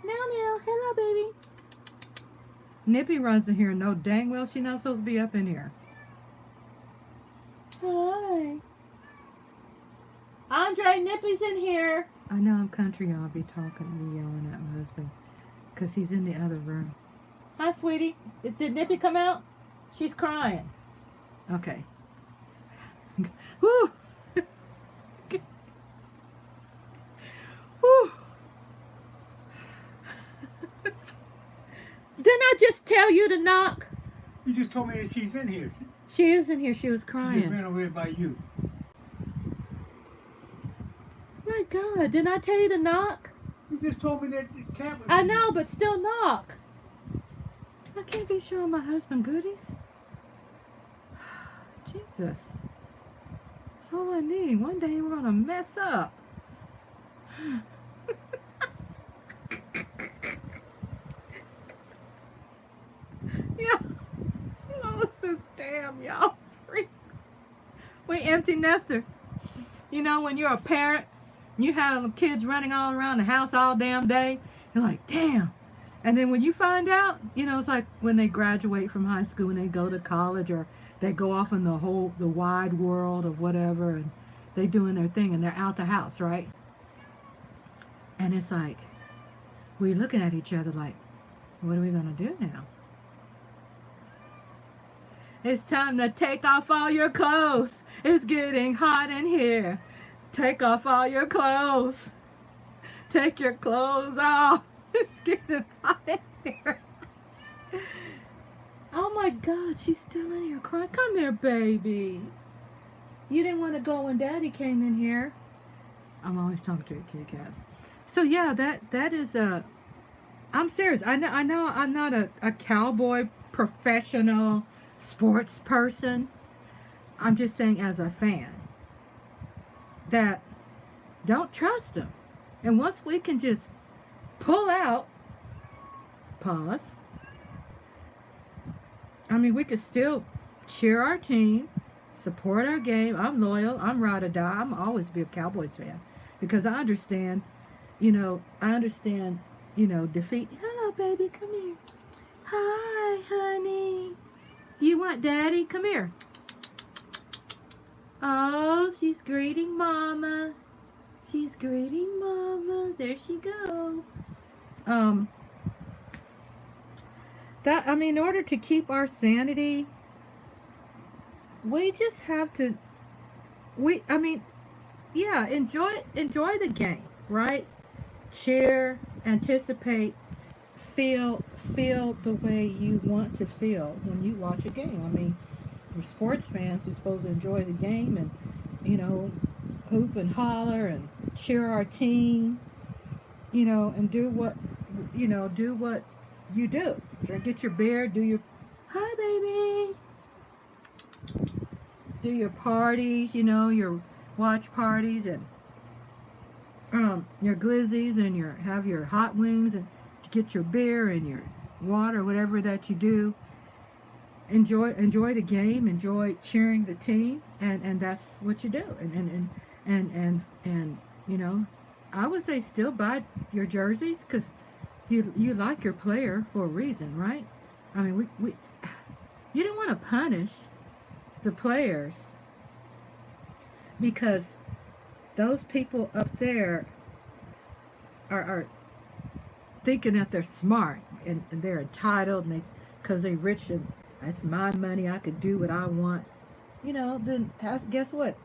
Now. Hello, baby. Nippy runs in here. No dang well she's not supposed to be up in here. Hi. Andre, Nippy's in here. I know I'm country. I'll be talking and yelling at my husband because he's in the other room. Hi, sweetie. Did Nippy come out? She's crying. Okay. Woo. Didn't I just tell you to knock? You just told me that she's in here. She is in here. She was crying. She just ran over here by you. My God, didn't I tell you to knock? You just told me that the cat was I know, but still knock. I can't be showing my husband goodies. Jesus. That's all I need. One day we're going to mess up. Yeah. Lola says, damn, y'all freaks. We empty nesters. When you're a parent, you have kids running all around the house all damn day. You're like, damn. And then when you find out, it's like when they graduate from high school and they go to college, or they go off in the wide world of whatever, and they doing their thing and they're out the house, right? And it's like, we're looking at each other like, what are we going to do now? It's time to take off all your clothes. It's getting hot in here. Take off all your clothes. Take your clothes off. It's getting hot in here. Oh my God, she's still in here crying. Come here, baby. You didn't want to go when Daddy came in here. I'm always talking to your kitty cats. So yeah, that is a. I'm serious. I know I'm not a cowboy professional sports person. I'm just saying as a fan that don't trust them. And once we can just pull out, pause. I mean, we could still cheer our team, support our game. I'm loyal. I'm ride or die. I'm always be a Cowboys fan because I understand, defeat. Hello, baby. Come here. Hi, honey. You want Daddy? Come here. Oh, she's greeting Mama. She's greeting Mama. There she go. In order to keep our sanity, we just have to. Enjoy the game, right? Cheer, anticipate, feel the way you want to feel when you watch a game. I mean, we're sports fans. We're supposed to enjoy the game and, hoop and holler and cheer our team, and do what you do. Get your beer, do your, hi baby, do your parties, your watch parties and your glizzies and have your hot wings and get your beer and your water, whatever that you do. Enjoy the game, enjoy cheering the team, and that's what you do. And I would say still buy your jerseys because you like your player for a reason, right? I mean, we you don't want to punish the players because those people up there are thinking that they're smart and they're entitled and because they're rich and that's my money, I could do what I want. Then guess what?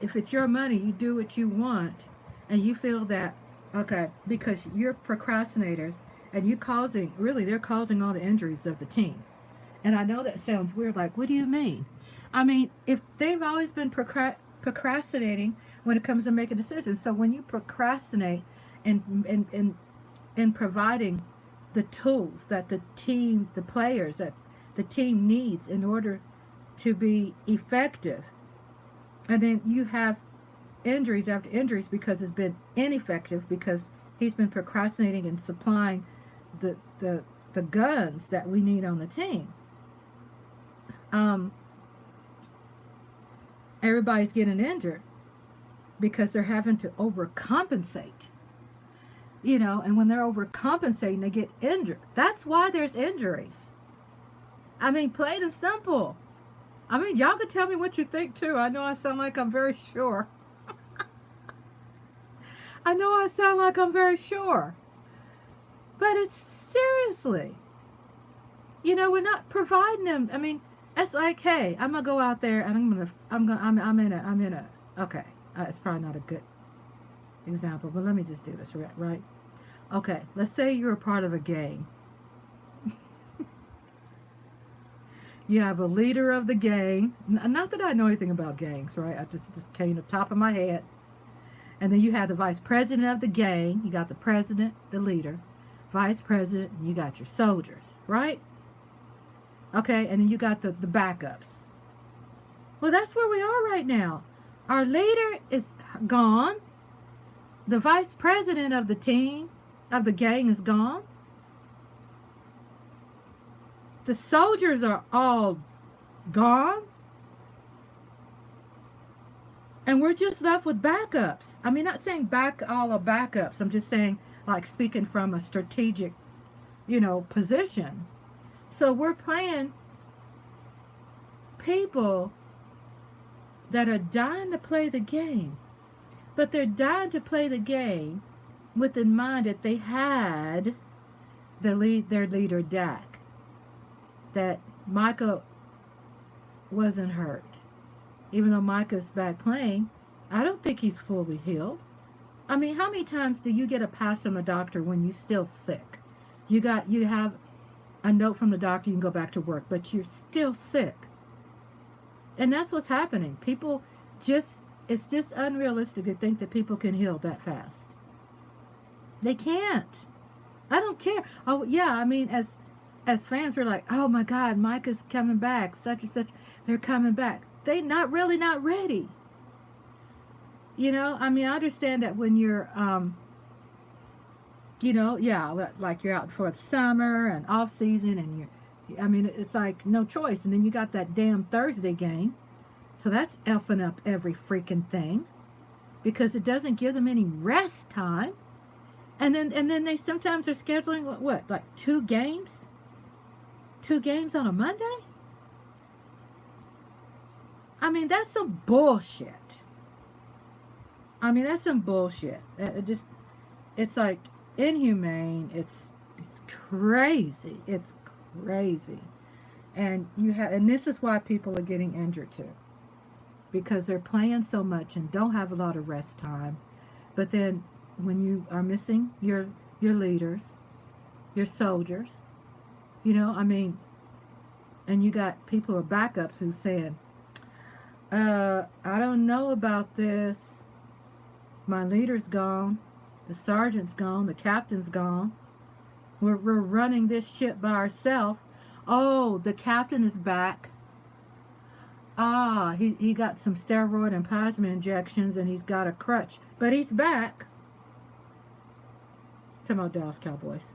If it's your money, you do what you want, and you feel that okay because you're procrastinators and they're causing all the injuries of the team. And I know that sounds weird. Like, what do you mean? I mean, if they've always been procrastinating when it comes to making decisions, so when you procrastinate in providing the tools that the players that the team needs in order to be effective, and then you have injuries after injuries because it's been ineffective because he's been procrastinating and supplying the guns that we need on the team. Everybody's getting injured because they're having to overcompensate. And when they're overcompensating, they get injured. That's why there's injuries. I mean, plain and simple. I mean, y'all can tell me what you think too. I know I sound like I'm very sure. I know I sound like I'm very sure. But it's seriously. We're not providing them. I mean, it's like, hey, I'm gonna go out there and I'm in a. Okay, it's probably not a good example, but let me just do this, right? Okay, let's say you're a part of a gang. You have a leader of the gang. Not that I know anything about gangs, right? I just came to the top of my head. And then you have the vice president of the gang. You got the president, the leader, vice president, and you got your soldiers, right? Okay, and then you got the backups. Well, that's where we are right now. Our leader is gone. The vice president of the team, of the gang, is gone. The soldiers are all gone. And we're just left with backups. I mean, not saying all are backups. I'm just saying, like, speaking from a strategic, position. So we're playing people that are dying to play the game. But they're dying to play the game with in mind that they had their leader, Dak. That Micah wasn't hurt. Even though Micah's back playing, I don't think he's fully healed. I mean, how many times do you get a pass from a doctor when you're still sick? You have a note from the doctor, you can go back to work, but you're still sick. And that's what's happening. People just, it's just unrealistic to think that people can heal that fast. They can't. I don't care. Oh yeah, I mean, as fans are like, oh my God, Micah's coming back, such and such, they're coming back. They not ready. You know, I mean, I understand that when you're, you know, yeah, like you're out for the summer and off season, and I mean, it's like no choice. And then you got that damn Thursday game, so that's effing up every freaking thing because it doesn't give them any rest time. And then they sometimes are scheduling what like two games on a Monday. I mean, that's some bullshit. I mean, that's some bullshit. It's like inhumane. It's crazy. It's crazy. And this is why people are getting injured too, because they're playing so much and don't have a lot of rest time. But then when you are missing your leaders, your soldiers, you know, I mean, and you got people who are backups who's saying, I don't know about this. My leader's gone. The sergeant's gone. The captain's gone. We're running this shit by ourselves. Oh, the captain is back. Ah, he got some steroid and plasma injections and he's got a crutch. But he's back. Talking about Dallas Cowboys.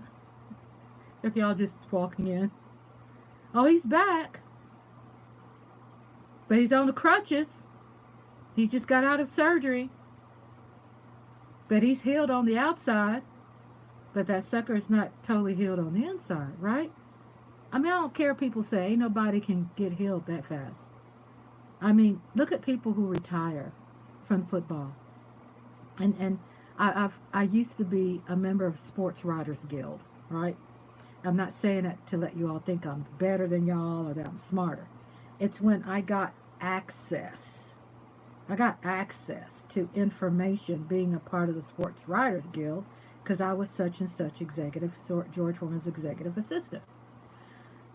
If y'all just walking in. Oh, he's back. But he's on the crutches. He just got out of surgery. But he's healed on the outside. But that sucker is not totally healed on the inside, right? I mean, I don't care what people say. Ain't nobody can get healed that fast. I mean, look at people who retire from football. And I used to be a member of Sports Writers Guild, right? I'm not saying it to let you all think I'm better than y'all or that I'm smarter. It's when I got access. I got access to information being a part of the Sports Writers Guild because I was such and such executive, George Foreman's executive assistant.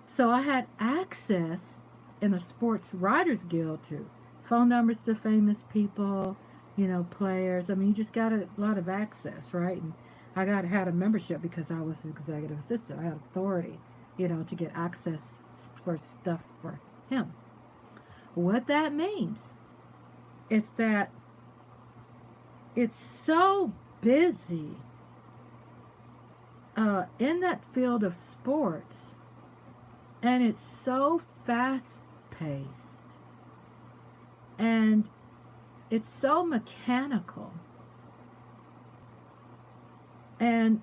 So I had access in the Sports Writers Guild to phone numbers to famous people, you know, players. I mean, you just got a lot of access, right? And I had a membership because I was an executive assistant. I had authority, you know, to get access for stuff for him. What that means is that it's so busy in that field of sports, and it's so fast-paced, and it's so mechanical, and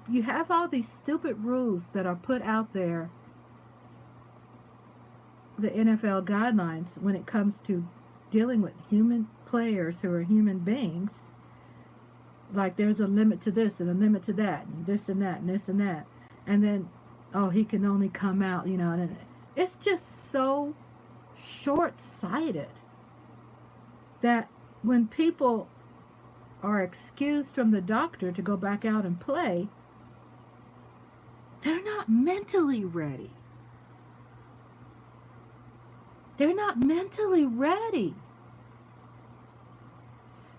you have all these stupid rules that are put out there, the NFL guidelines, when it comes to dealing with human players who are human beings. Like there's a limit to this and a limit to that and this and that and this and that. And then, oh, he can only come out, you know. And it's just so short-sighted that when people are excused from the doctor to go back out and play, they're not mentally ready. They're not mentally ready.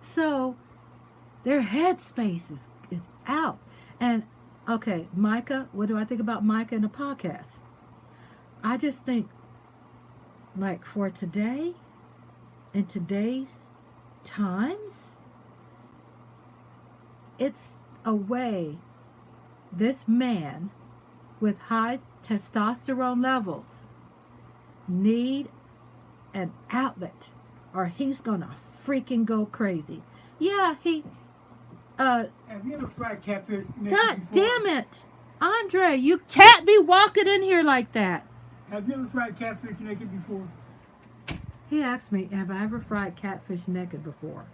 So their headspace is out. And okay, Micah, what do I think about Micah in the podcast? I just think, like, for today, in today's times, it's a way this man with high testosterone levels need an outlet, or he's gonna freaking go crazy. Yeah, Have you ever fried catfish naked God before? damn it, Andre, you can't be walking in here like that. Have you ever fried catfish naked before? He asked me, have I ever fried catfish naked before?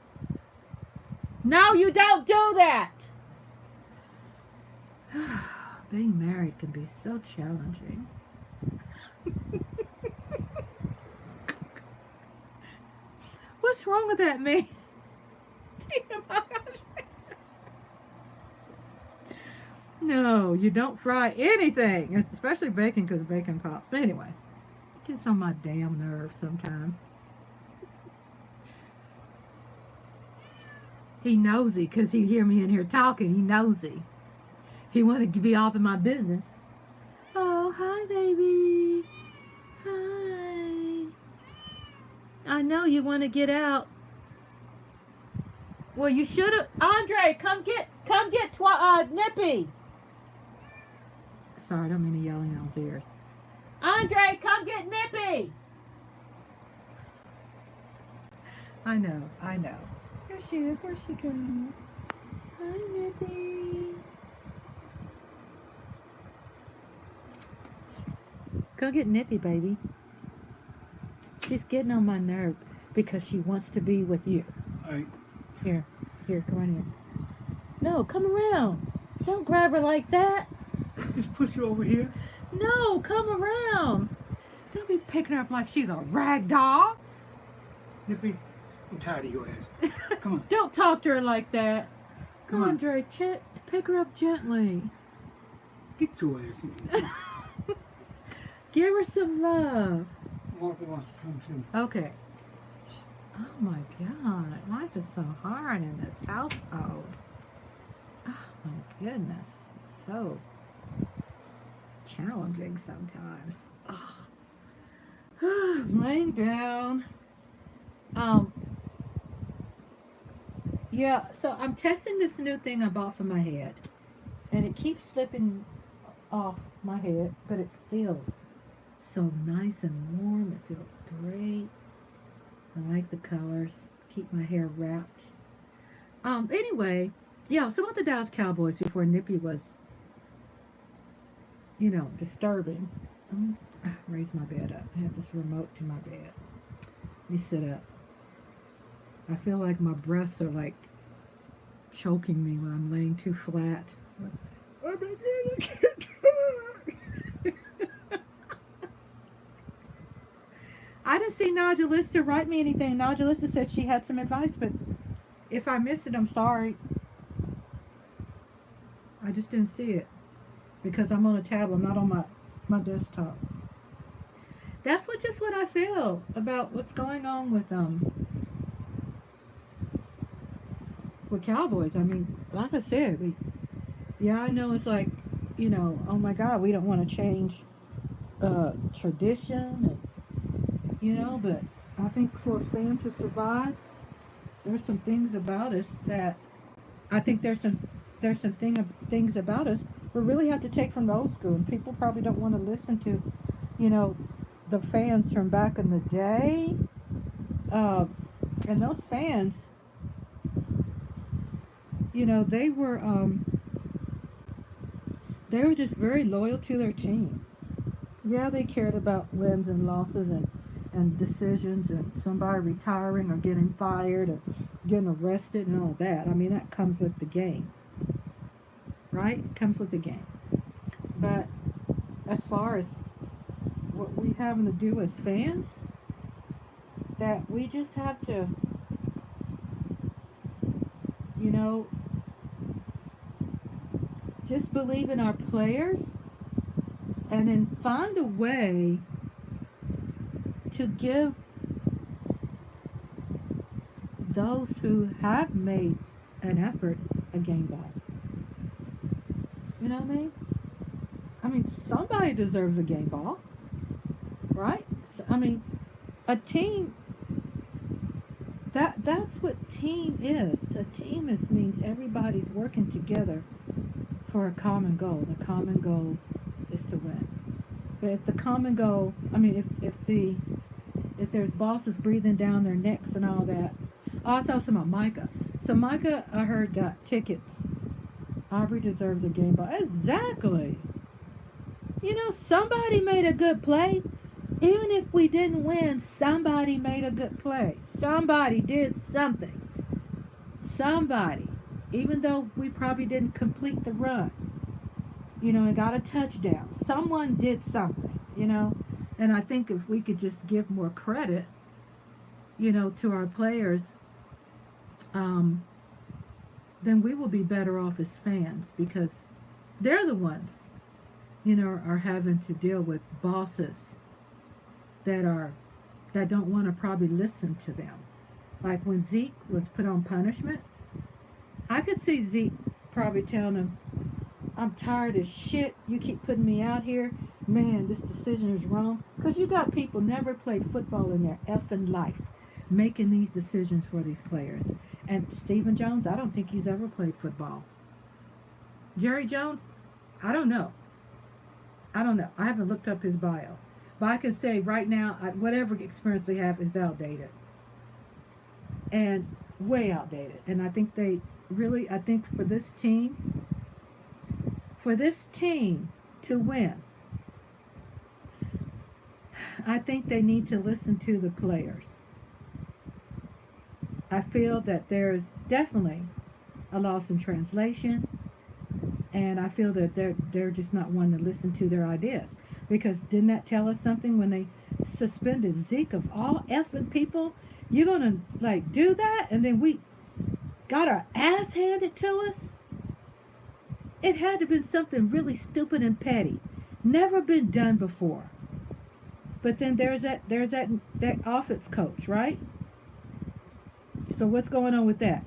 No, you don't do that. Being married can be so challenging. What's wrong with that, man? No, you don't fry anything, especially bacon because bacon pops. But anyway, it gets on my damn nerves sometimes. He nosy because he hear me in here talking. He nosy. He wanted to be all in my business. Oh, hi, baby. Hi. I know you want to get out. Well, you should have. Andre, come get Nippy. Sorry, I don't mean to yell in y'all's ears. Andre, come get Nippy. I know. There she is. Where's she going? Hi, Nippy. Go get Nippy, baby. She's getting on my nerve because she wants to be with you. All right. Here, come on here. No, come around. Don't grab her like that. Just push her over here. No, come around. Don't be picking her up like she's a rag doll. Nippy, I'm tired of your ass. Come on. Don't talk to her like that. Come on. Andre, pick her up gently. Get your ass in. Give her some love. Martha wants to come too. Okay. Oh my God, life is so hard in this household. Oh my goodness, it's so challenging sometimes. Oh. Laying down. Yeah, so I'm testing this new thing I bought for my head, and it keeps slipping off my head, but it feels so nice and warm. It feels great. I like the colors. Keep my hair wrapped. Anyway, yeah, so about the Dallas Cowboys before Nippy was, disturbing. Raise my bed up. I have this remote to my bed. Let me sit up. I feel like my breasts are like choking me when I'm laying too flat. Oh my God, I can't talk. I didn't see Nodulista write me anything. Nodulista said she had some advice, but if I missed it, I'm sorry. I just didn't see it because I'm on a tablet, I'm not on my desktop. That's what I feel about what's going on with Cowboys. I mean, like I said, I know it's like, oh my God, we don't want to change tradition, but I think for a fan to survive, there's some things about us that I think there's some things about us we really have to take from the old school, and people probably don't want to listen to, the fans from back in the day, and those fans, they were just very loyal to their team. Yeah, they cared about wins and losses and decisions and somebody retiring or getting fired or getting arrested and all that. I mean, that comes with the game, right? It comes with the game. But as far as what we having to do as fans, that we just have to, just believe in our players and then find a way to give those who have made an effort a game ball. You know what I mean? I mean, somebody deserves a game ball, right? So, I mean, a team, that's what team is. A team means everybody's working together for a common goal. The common goal is to win. But if the common goal, I mean, if there's bosses breathing down their necks and all that. I was talking about Micah. So Micah, I heard, got tickets. Aubrey deserves a game ball. Exactly. Somebody made a good play. Even if we didn't win, somebody made a good play. Somebody did something. Somebody. Even though we probably didn't complete the run. And got a touchdown. Someone did something, And I think if we could just give more credit, to our players, then we will be better off as fans because they're the ones, you know, are having to deal with bosses that are that don't want to probably listen to them. Like when Zeke was put on punishment, I could see Zeke probably telling him, I'm tired as shit. You keep putting me out here. Man, this decision is wrong. Because you got people never played football in their effing life making these decisions for these players. And Stephen Jones, I don't think he's ever played football. Jerry Jones, I don't know. I don't know. I haven't looked up his bio. But I can say right now, whatever experience they have is outdated. And way outdated. And I think they really, I think for this team to win, I think they need to listen to the players. I feel that there's definitely a loss in translation, and I feel that they're just not wanting to listen to their ideas. Because didn't that tell us something when they suspended Zeke of all effing people? You're gonna like do that, and then we got our ass handed to us? It had to have been something really stupid and petty. Never been done before. But then there's that offense coach, right? So what's going on with that?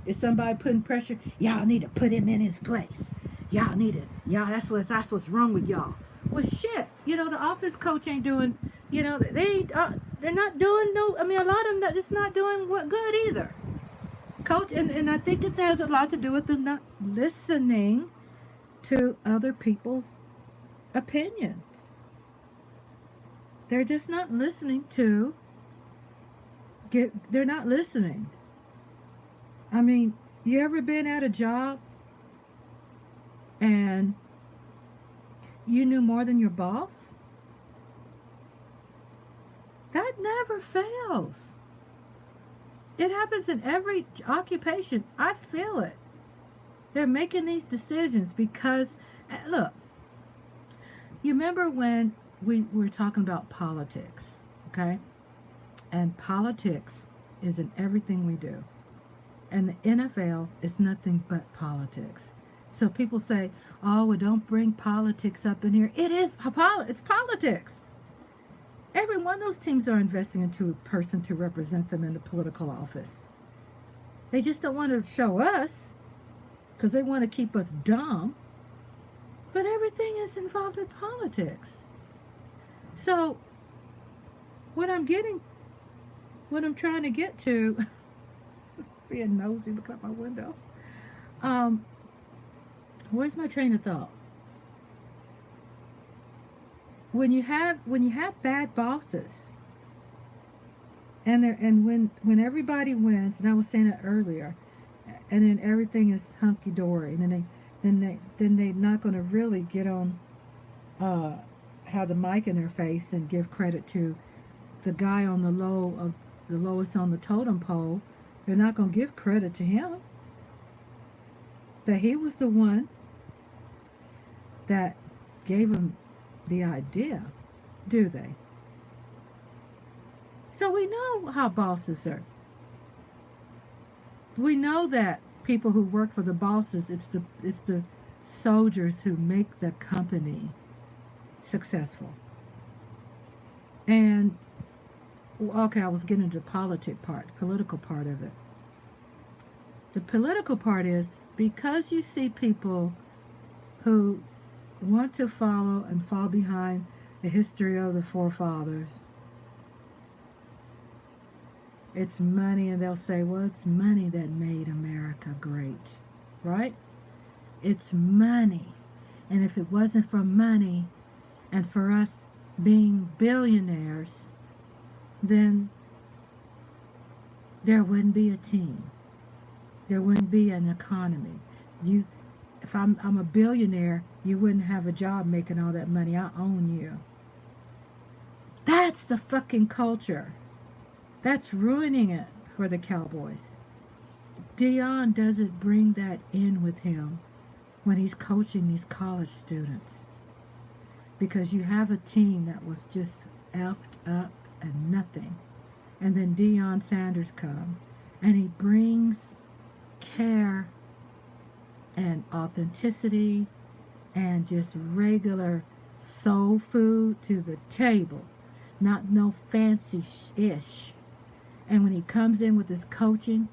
Is somebody putting pressure? Y'all need to put him in his place. Y'all need it. Y'all, that's what's wrong with y'all. Well, shit. You know, the offense coach ain't doing. You know, they're not doing no. I mean, a lot of them just not doing what good either. Coach, and I think it has a lot to do with them not listening to other people's opinions. They're just not listening to. They're not listening. I mean, you ever been at a job and you knew more than your boss? That never fails. It happens in every occupation. I feel it. They're making these decisions because, look, you remember when we were talking about politics, okay? And politics is in everything we do. And the NFL is nothing but politics. So people say, oh, well, don't bring politics up in here. It's politics. Every one of those teams are investing into a person to represent them in the political office. They just don't want to show us because they want to keep us dumb. But everything is involved in politics. So what I'm trying to get to, being nosy, look out my window. Where's my train of thought? When you have bad bosses, and when everybody wins, and I was saying it earlier, and then everything is hunky dory, and then they're not going to really get on, have the mic in their face and give credit to the guy on the lowest on the totem pole. They're not going to give credit to him. That he was the one that gave him the idea, do they? So we know how bosses are. We know that people who work for the bosses, it's the soldiers who make the company successful. And okay, I was getting into the political part of it. The political part is because you see people who want to follow and fall behind the history of the forefathers. It's money, and they'll say, well, it's money that made America great, right? It's money. And if it wasn't for money and for us being billionaires, then there wouldn't be a team. There wouldn't be an economy. If I'm a billionaire, you wouldn't have a job making all that money. I own you. That's the fucking culture. That's ruining it for the Cowboys. Dion doesn't bring that in with him when he's coaching these college students. Because you have a team that was just effed up and nothing. And then Deion Sanders comes and he brings care and authenticity and just regular soul food to the table, not no fancy ish. And when he comes in with his coaching,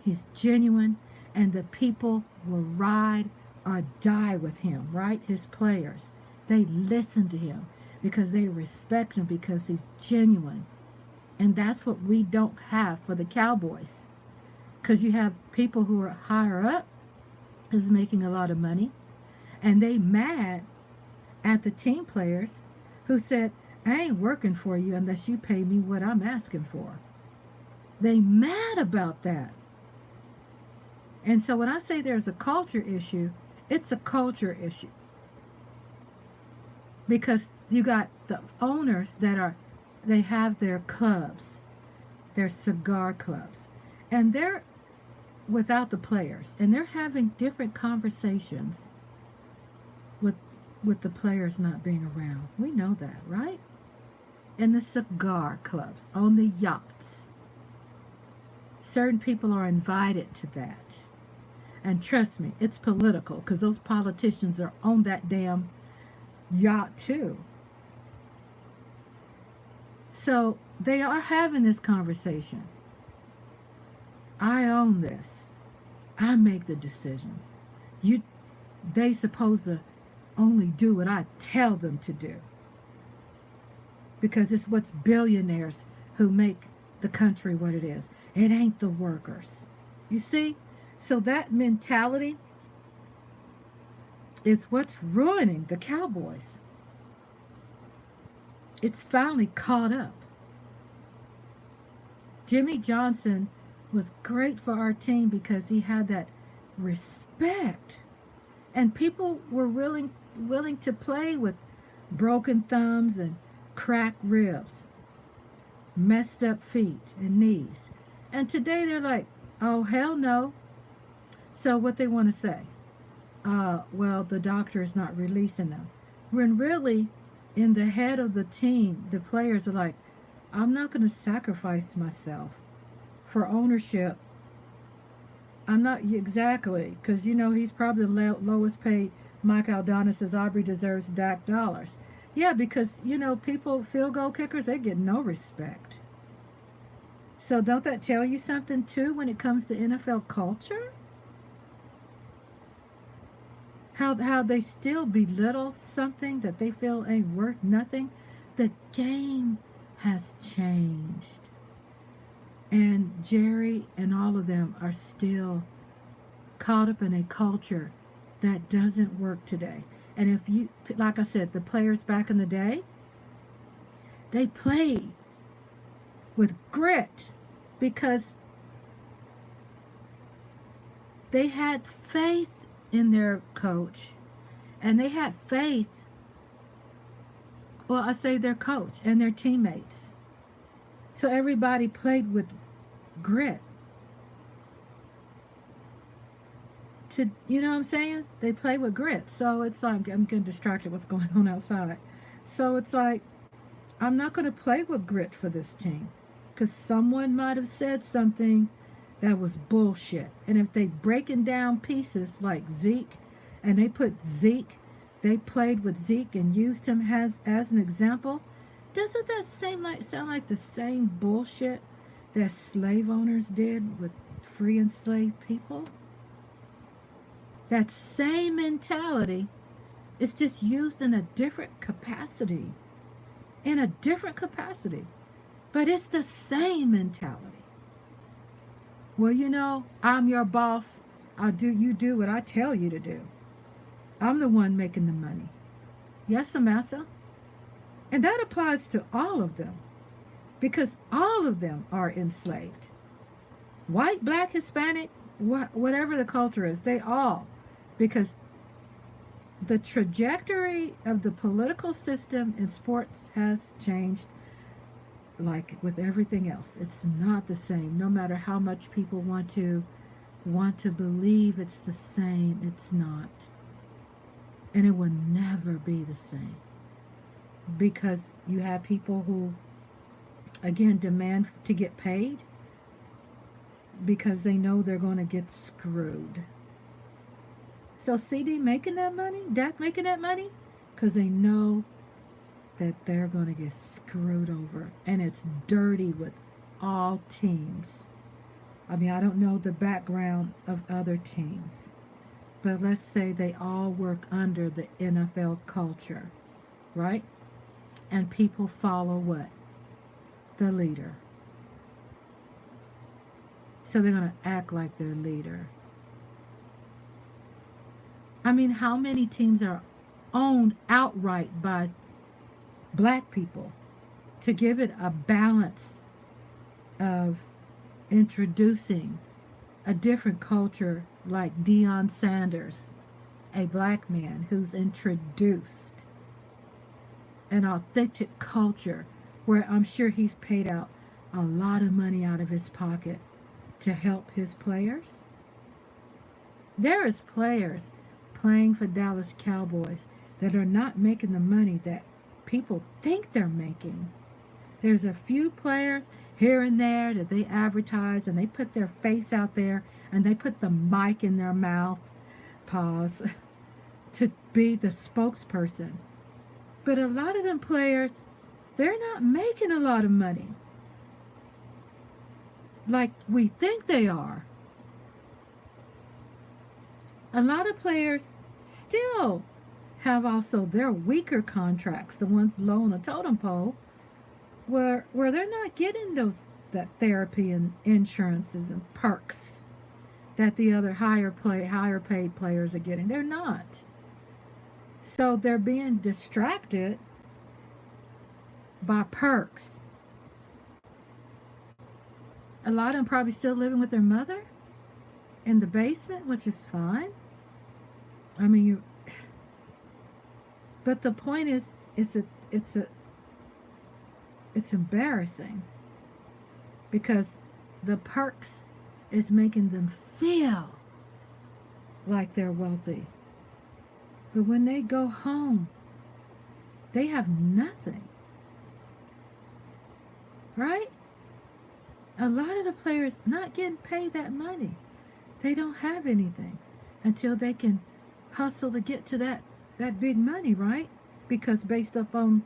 he's genuine, and the people will ride or die with him, right? His players. They listen to him because they respect him because he's genuine. And that's what we don't have for the Cowboys. Because you have people who are higher up who's making a lot of money, and they mad at the team players who said, I ain't working for you unless you pay me what I'm asking for. They mad about that. And so when I say there's a culture issue, it's a culture issue. Because you got the owners they have their clubs, their cigar clubs, and they're without the players, and they're having different conversations with the players not being around. We know that, right? In the cigar clubs, on the yachts. Certain people are invited to that. And trust me, it's political because those politicians are on that damn yacht too. So they are having this conversation. I own this. I make the decisions. They supposed to only do what I tell them to do. Because it's what's billionaires who make the country what it is. It ain't the workers. You see? So that mentality is what's ruining the Cowboys. It's finally caught up. Jimmy Johnson was great for our team because he had that respect. And people were willing to play with broken thumbs and cracked ribs, messed up feet and knees. And today they're like, oh, hell no. So what they want to say? Well, the doctor is not releasing them. When really, in the head of the team, the players are like, I'm not going to sacrifice myself for ownership. I'm not exactly, because he's probably the lowest paid. Mike Aldana says Aubrey deserves Dak dollars. Yeah, because people, field goal kickers, they get no respect. So don't that tell you something too when it comes to NFL culture? How they still belittle something that they feel ain't worth nothing. The game has changed. And Jerry and all of them are still caught up in a culture that doesn't work today. And if you, like I said, the players back in the day, they played with grit because they had faith in their coach, and they had faith, well, I say their coach and their teammates. So everybody played with grit. You know what I'm saying? They play with grit. So it's like, I'm getting distracted what's going on outside. So it's like, I'm not going to play with grit for this team because someone might have said something that was bullshit. And if they breaking down pieces like Zeke, and they played with Zeke and used him as an example, doesn't that sound like the same bullshit that slave owners did with free enslaved people? That same mentality is just used in a different capacity. But it's the same mentality. Well, I'm your boss. You do what I tell you to do. I'm the one making the money. Yes, Amasa. And that applies to all of them. Because all of them are enslaved. White, black, Hispanic, whatever the culture is, they all. Because the trajectory of the political system in sports has changed. Like with everything else, it's not the same. No matter how much people want to believe it's the same, it's not. And it will never be the same. Because you have people who, again, demand to get paid because they know they're going to get screwed. So CD making that money, Dak making that money, because they know that they're going to get screwed over. And it's dirty with all teams. I mean, I don't know the background of other teams, but let's say they all work under the NFL culture, right? And people follow what? The leader. So they're going to act like their leader. I mean, how many teams are owned outright by black people to give it a balance of introducing a different culture, like Deion Sanders, a black man who's introduced an authentic culture where I'm sure he's paid out a lot of money out of his pocket to help his players. There is players playing for Dallas Cowboys that are not making the money that people think they're making. There's a few players here and there that they advertise and they put their face out there and they put the mic in their mouth, pause, to be the spokesperson. But a lot of them players, they're not making a lot of money like we think they are. A lot of players still have also their weaker contracts, the ones low on the totem pole, where they're not getting that therapy and insurances and perks that the other higher paid players are getting. They're not. So they're being distracted by perks. A lot of them probably still living with their mother in the basement, which is fine. I mean, but the point is, it's embarrassing because the perks is making them feel like they're wealthy. But when they go home, they have nothing. Right? A lot of the players not getting paid that money. They don't have anything until they can hustle to get to that big money, right? Because based upon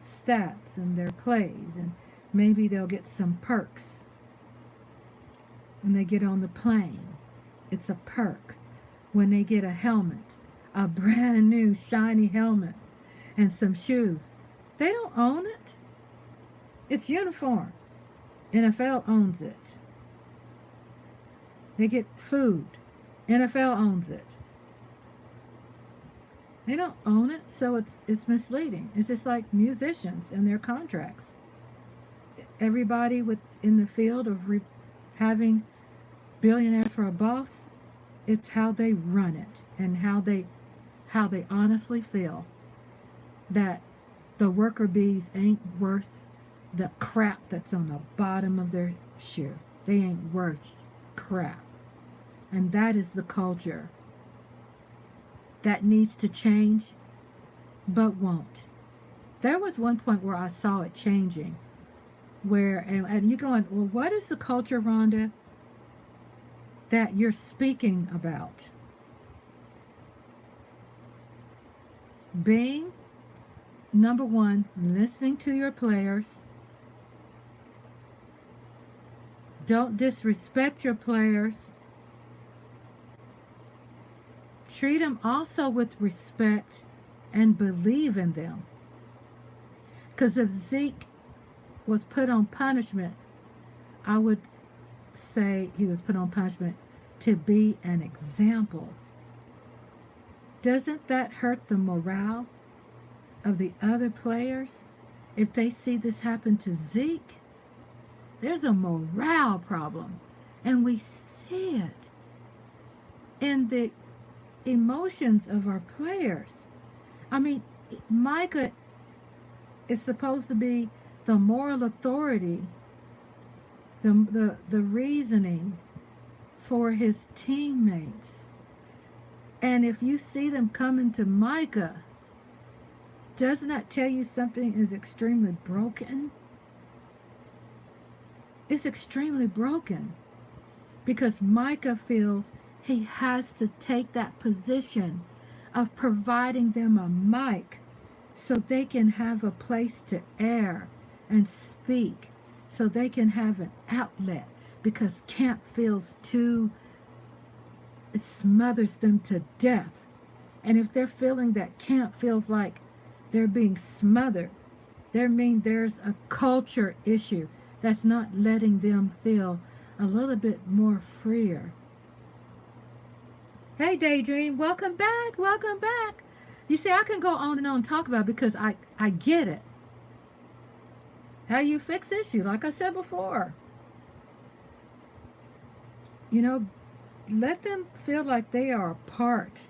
stats and their plays, and maybe they'll get some perks when they get on the plane. It's a perk. When they get a helmet, a brand new shiny helmet, and some shoes, they don't own it. It's uniform. NFL owns it. They get food. NFL owns it. They don't own it, so it's misleading. It's just like musicians and their contracts. Everybody in the field of having billionaires for a boss, it's how they run it and how they honestly feel that the worker bees ain't worth the crap that's on the bottom of their shoe. They ain't worth crap. And that is the culture that needs to change, but won't. There was one point where I saw it changing, where, and you're going, well, what is the culture, Rhonda, that you're speaking about? Being, number one, listening to your players. Don't disrespect your players. Treat them also with respect and believe in them. Because if Zeke was put on punishment, I would say he was put on punishment to be an example. Doesn't that hurt the morale of the other players if they see this happen to Zeke? There's a morale problem, and we see it in the emotions of our players. I mean, Micah is supposed to be the moral authority, the reasoning for his teammates. And if you see them coming to Micah, doesn't that tell you something is extremely broken? It's extremely broken because Micah feels he has to take that position of providing them a mic so they can have a place to air and speak, so they can have an outlet, because camp feels too, it smothers them to death. And if they're feeling that camp feels like they're being smothered, there's a culture issue that's not letting them feel a little bit more freer. Hey, Daydream, welcome back, welcome back. You see, I can go on and talk about it because I get it. How you fix issue, like I said before. You know, let them feel like they are a part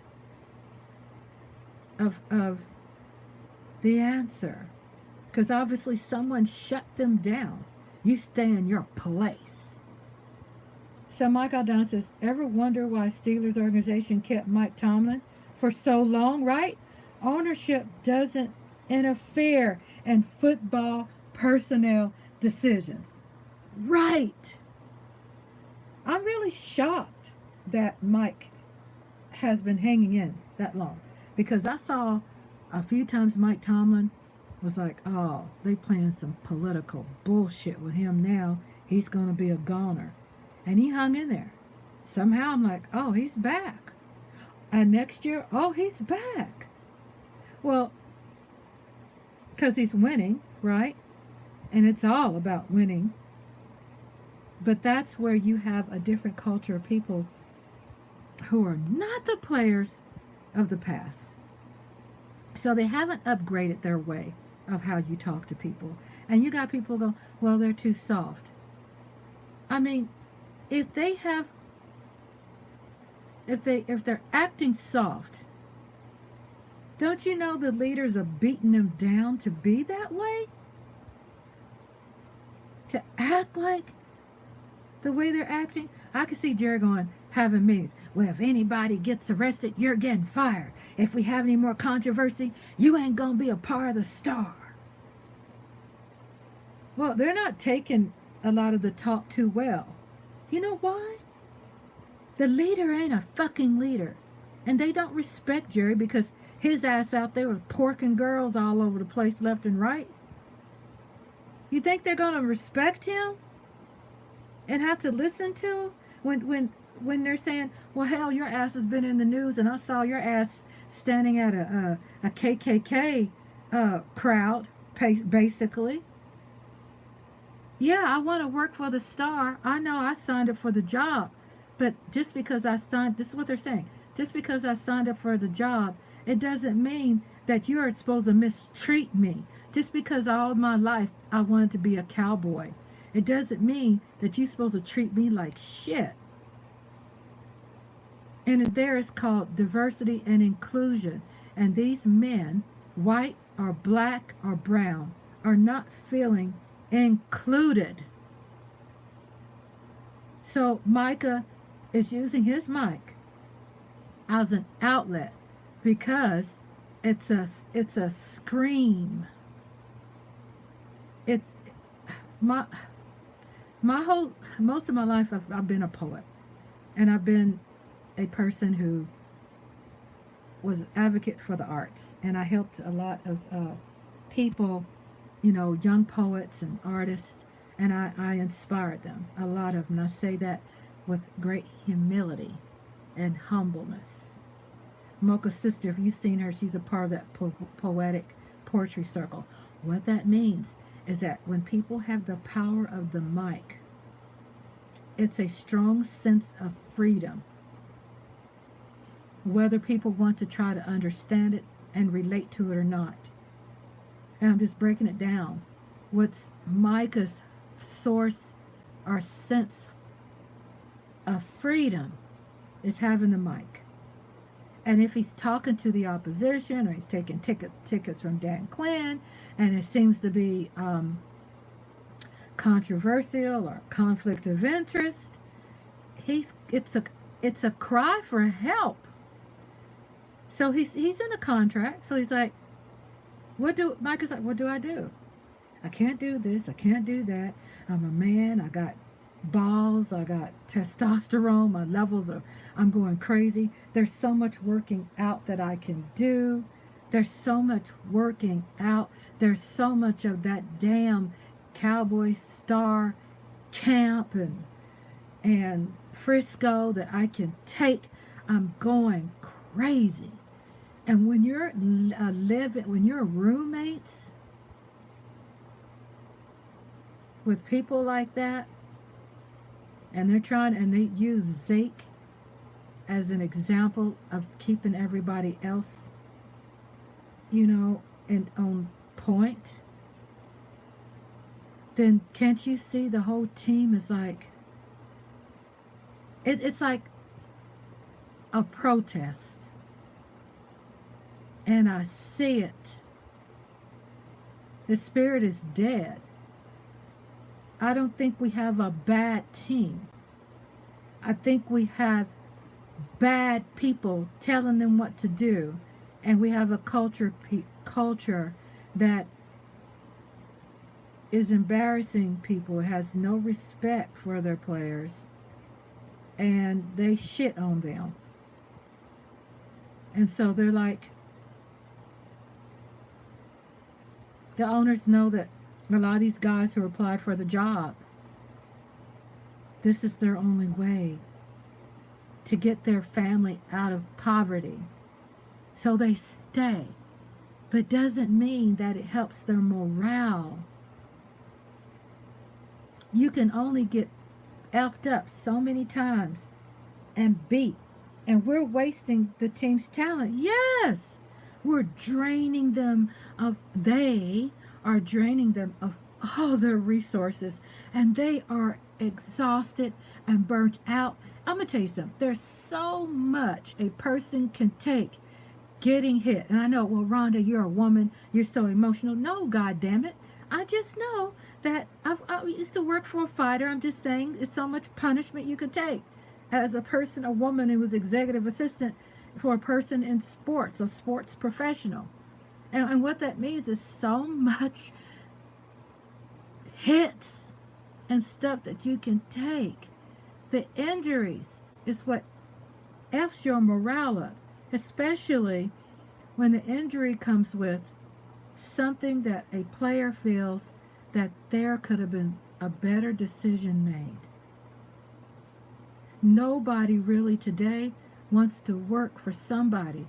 of the answer. Because obviously someone shut them down. You stay in your place. So Michael Don says, ever wonder why Steelers organization kept Mike Tomlin for so long, right? Ownership doesn't interfere in football personnel decisions. Right. I'm really shocked that Mike has been hanging in that long. Because I saw a few times Mike Tomlin was like, oh, they playing some political bullshit with him now. He's going to be a goner. And he hung in there. Somehow I'm like, oh, he's back. And next year, oh, he's back. Well, because he's winning, right? And it's all about winning. But that's where you have a different culture of people who are not the players of the past. So they haven't upgraded their way of how you talk to people. And you got people go, well, they're too soft. I mean, if they're acting soft, don't you know the leaders are beating them down to be that way? To act like the way they're acting? I can see Jerry going, having meetings. Well, if anybody gets arrested, you're getting fired. If we have any more controversy, you ain't going to be a part of the star. Well, they're not taking a lot of the talk too well. You know why? The leader ain't a fucking leader. And they don't respect Jerry because his ass out there was porking girls all over the place left and right. You think they're going to respect him and have to listen to him when they're saying, well, hell, your ass has been in the news and I saw your ass standing at a KKK crowd, basically. Yeah, I want to work for the star. I know I signed up for the job. But just because I signed, this is what they're saying, just because I signed up for the job, it doesn't mean that you're supposed to mistreat me. Just because all my life I wanted to be a cowboy, it doesn't mean that you're supposed to treat me like shit. And there is called diversity and inclusion. And these men, white or black or brown, are not feeling included. So Micah is using his mic as an outlet because it's a scream. It's most of my life I've been a poet, and I've been a person who was advocate for the arts, and I helped a lot of people, young poets and artists, and I inspired them, a lot of them. I say that with great humility and humbleness. Mocha's sister, if you've seen her, she's a part of that poetic poetry circle. What that means is that when people have the power of the mic, it's a strong sense of freedom. Whether people want to try to understand it and relate to it or not. And I'm just breaking it down. What's Micah's source or sense of freedom is having the mic. And if he's talking to the opposition or he's taking tickets from Dan Quinn, and it seems to be controversial or conflict of interest, it's a cry for help. So he's in a contract. So he's like, Mike is like, what do I do? I can't do this. I can't do that. I'm a man. I got balls. I got testosterone. My levels are, I'm going crazy. There's so much working out that I can do. There's so much working out. There's so much of that damn Cowboy Star camp and Frisco that I can take. I'm going crazy. And when you're when you're roommates with people like that, and they use Zeke as an example of keeping everybody else, and on point, then can't you see the whole team is like, it's like a protest. And I see it. The spirit is dead. I don't think we have a bad team. I think we have bad people telling them what to do, and we have a culture that is embarrassing people, has no respect for their players, and they shit on them. And so they're like, the owners know that a lot of these guys who applied for the job, this is their only way to get their family out of poverty. So they stay. But it doesn't mean that it helps their morale. You can only get effed up so many times and beat. And we're wasting the team's talent. Yes! We're draining them they are draining them of all their resources. And they are exhausted and burnt out. I'm going to tell you something. There's so much a person can take getting hit. And I know, well, Rhonda, you're a woman. You're so emotional. No, God damn it. I just know that I used to work for a fighter. I'm just saying it's so much punishment you could take. As a person, a woman who was executive assistant for a person in sports, a sports professional. And what that means is so much hits and stuff that you can take. The injuries is what F's your morale up, especially when the injury comes with something that a player feels that there could have been a better decision made. Nobody really today wants to work for somebody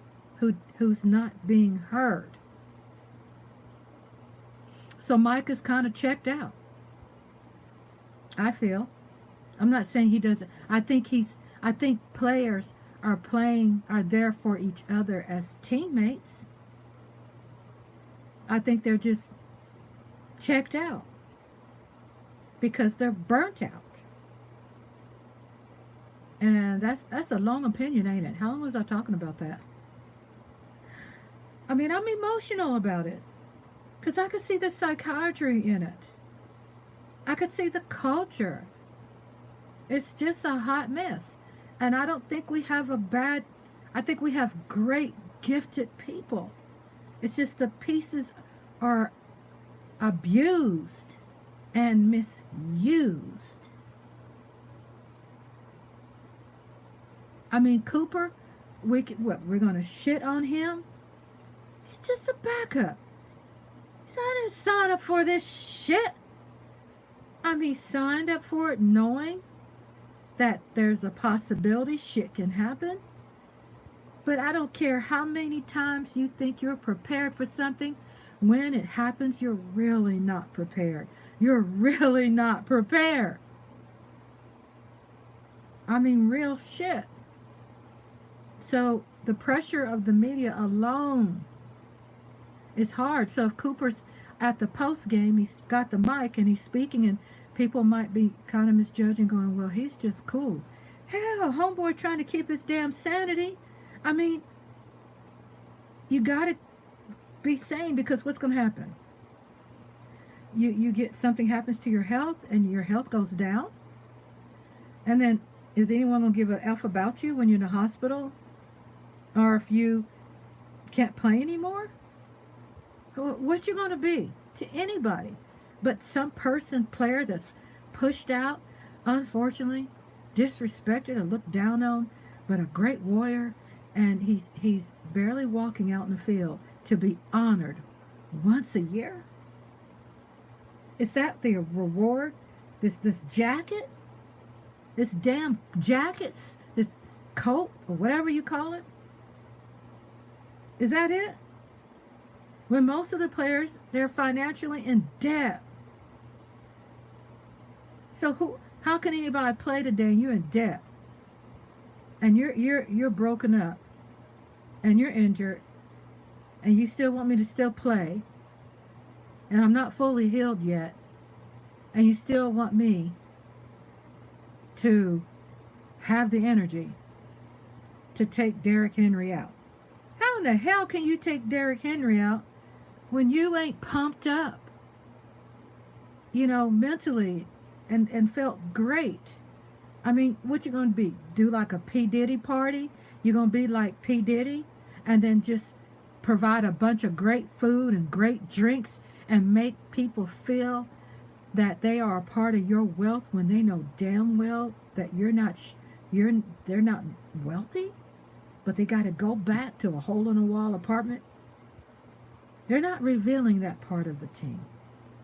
who's not being heard. So Mike is kind of checked out, I feel. I'm not saying he doesn't. I think players are there for each other as teammates. I think they're just checked out because they're burnt out. And that's a long opinion, ain't it? How long was I talking about that? I mean, I'm emotional about it because I could see the psychiatry in it. I could see the culture. It's just a hot mess. And I don't think we have I think we have great, gifted people. It's just the pieces are abused and misused. I mean, Cooper, we're going to shit on him? He's just a backup. I didn't sign up for this shit. I mean, he signed up for it knowing that there's a possibility shit can happen. But I don't care how many times you think you're prepared for something. When it happens, you're really not prepared. You're really not prepared. I mean, real shit. So the pressure of the media alone is hard. So if Cooper's at the post game, he's got the mic and he's speaking, and people might be kind of misjudging, going, well, he's just cool. Hell, homeboy trying to keep his damn sanity. I mean, you got to be sane, because what's going to happen? You get something happens to your health and your health goes down. And then is anyone going to give a F about you when you're in the hospital? Or if you can't play anymore? What you going to be to anybody but some player that's pushed out unfortunately disrespected or looked down on, but a great warrior, and he's barely walking out in the field to be honored once a year? Is that the reward? This jacket? This damn jackets? This coat or whatever you call it? Is that it? When most of the players, they're financially in debt. So how can anybody play today and you're in debt? And you're broken up and you're injured and you still want me to still play and I'm not fully healed yet and you still want me to have the energy to take Derrick Henry out? How in the hell can you take Derrick Henry out when you ain't pumped up, mentally and felt great? I mean, what you going to be? Do like a P. Diddy party? You're going to be like P. Diddy and then just provide a bunch of great food and great drinks and make people feel that they are a part of your wealth when they know damn well that they're not wealthy, but they got to go back to a hole-in-the-wall apartment? They're not revealing that part of the team.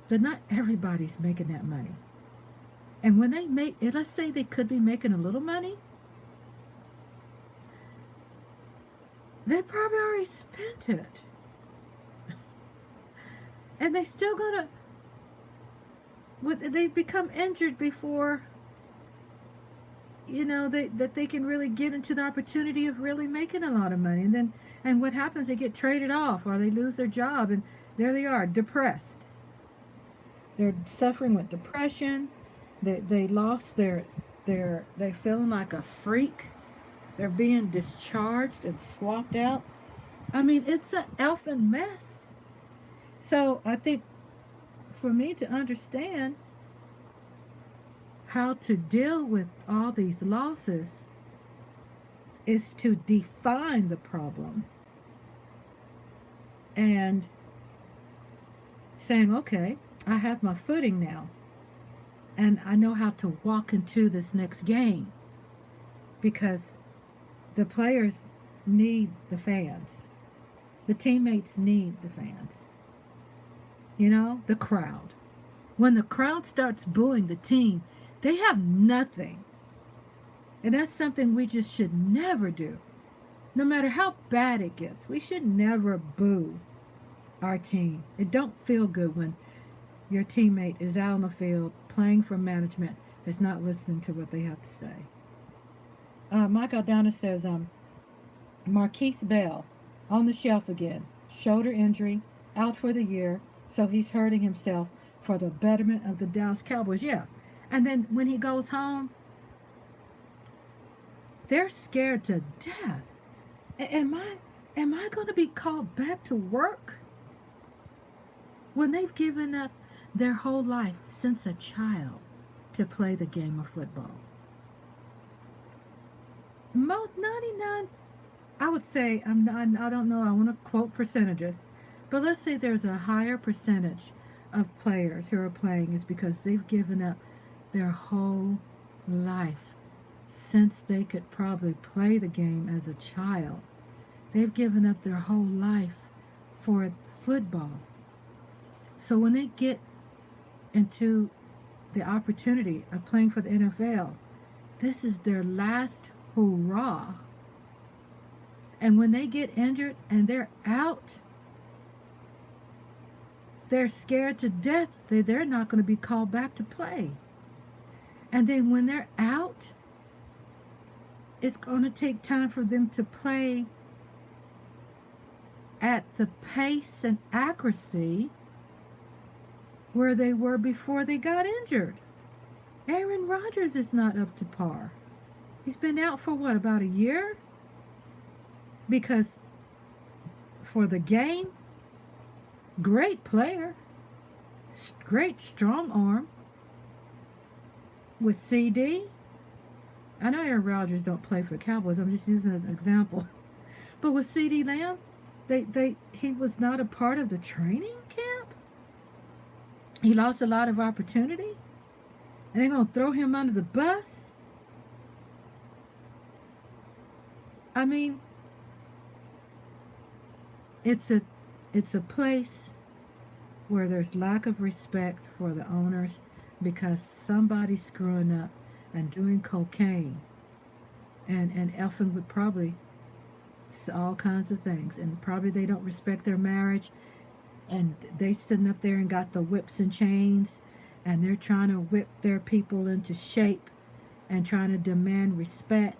So not everybody's making that money. And when they make it, let's say they could be making a little money, they probably already spent it. And they still gonna, they become injured before, that they can really get into the opportunity of really making a lot of money. And what happens, they get traded off or they lose their job and there they are, depressed. They're suffering with depression. They lost they feeling like a freak. They're being discharged and swapped out. I mean, it's an effing mess. So I think for me to understand how to deal with all these losses is to define the problem and saying, okay, I have my footing now. And I know how to walk into this next game because the players need the fans. The teammates need the fans. The crowd. When the crowd starts booing the team, they have nothing. And that's something we just should never do. No matter how bad it gets, we should never boo our team. It don't feel good when your teammate is out on the field playing for management that's not listening to what they have to say. Michael Downer says, Marquise Bell on the shelf again. Shoulder injury, out for the year, so he's hurting himself for the betterment of the Dallas Cowboys. Yeah. And then when he goes home, they're scared to death. Am I going to be called back to work? When they've given up their whole life since a child to play the game of football. Most 99, I would say, I don't know, I want to quote percentages, but let's say there's a higher percentage of players who are playing is because they've given up their whole life since they could probably play the game as a child. They've given up their whole life for football. So when they get into the opportunity of playing for the NFL, this is their last hurrah. And when they get injured and they're out, they're scared to death that they're not going to be called back to play. And then when they're out, it's going to take time for them to play at the pace and accuracy where they were before they got injured. Aaron Rodgers is not up to par. He's been out for what, about a year? Because for the game, great player, great strong arm. With CD, I know Aaron Rodgers don't play for the Cowboys, I'm just using it as an example. But with CD Lamb, he was not a part of the training camp. He lost a lot of opportunity. And they're going to throw him under the bus? I mean, it's a place where there's lack of respect for the owners because somebody's screwing up and doing cocaine and effing with probably all kinds of things, and probably they don't respect their marriage, and they sitting up there and got the whips and chains, and they're trying to whip their people into shape and trying to demand respect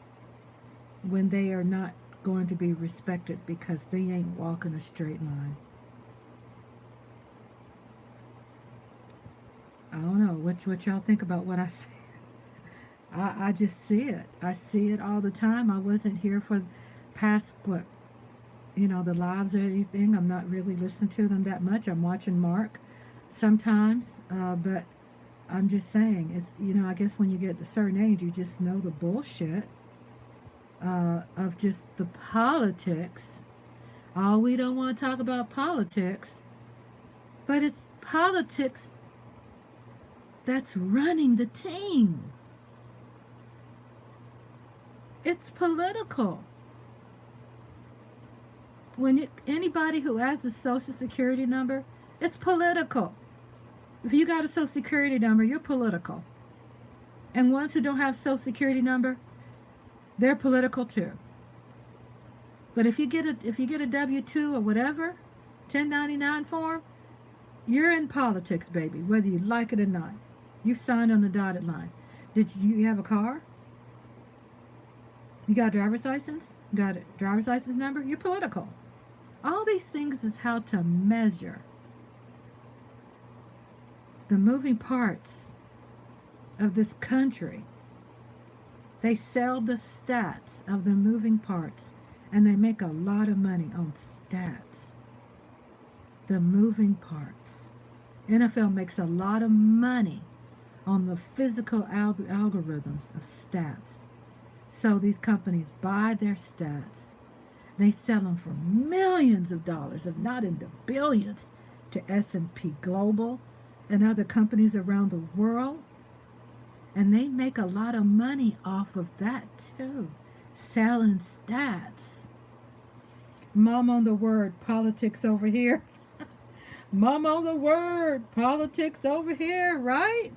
when they are not going to be respected because they ain't walking a straight line. I don't know what y'all think about what I say. I just see it. I see it all the time. I wasn't here for past the lives or anything. I'm not really listening to them that much. I'm watching Mark sometimes, but I'm just saying, it's, I guess when you get to a certain age, you just know the bullshit of just the politics. Oh, we don't want to talk about politics, but it's politics that's running the team. It's political. When anybody who has a social security number, it's political. If you got a social security number, you're political. And ones who don't have social security number, they're political too. But if you get a W-2 or whatever, 1099 form, you're in politics, baby, whether you like it or not. You signed on the dotted line. Did you have a car? You got a driver's license? You got a driver's license number? You're political. All these things is how to measure the moving parts of this country. They sell the stats of the moving parts, and they make a lot of money on stats. The moving parts. NFL makes a lot of money on the physical algorithms of stats. So these companies buy their stats. They sell them for millions of dollars, if not into billions, to S&P Global and other companies around the world. And they make a lot of money off of that too, selling stats. Mom on the word, politics over here. Mom on the word, politics over here, right?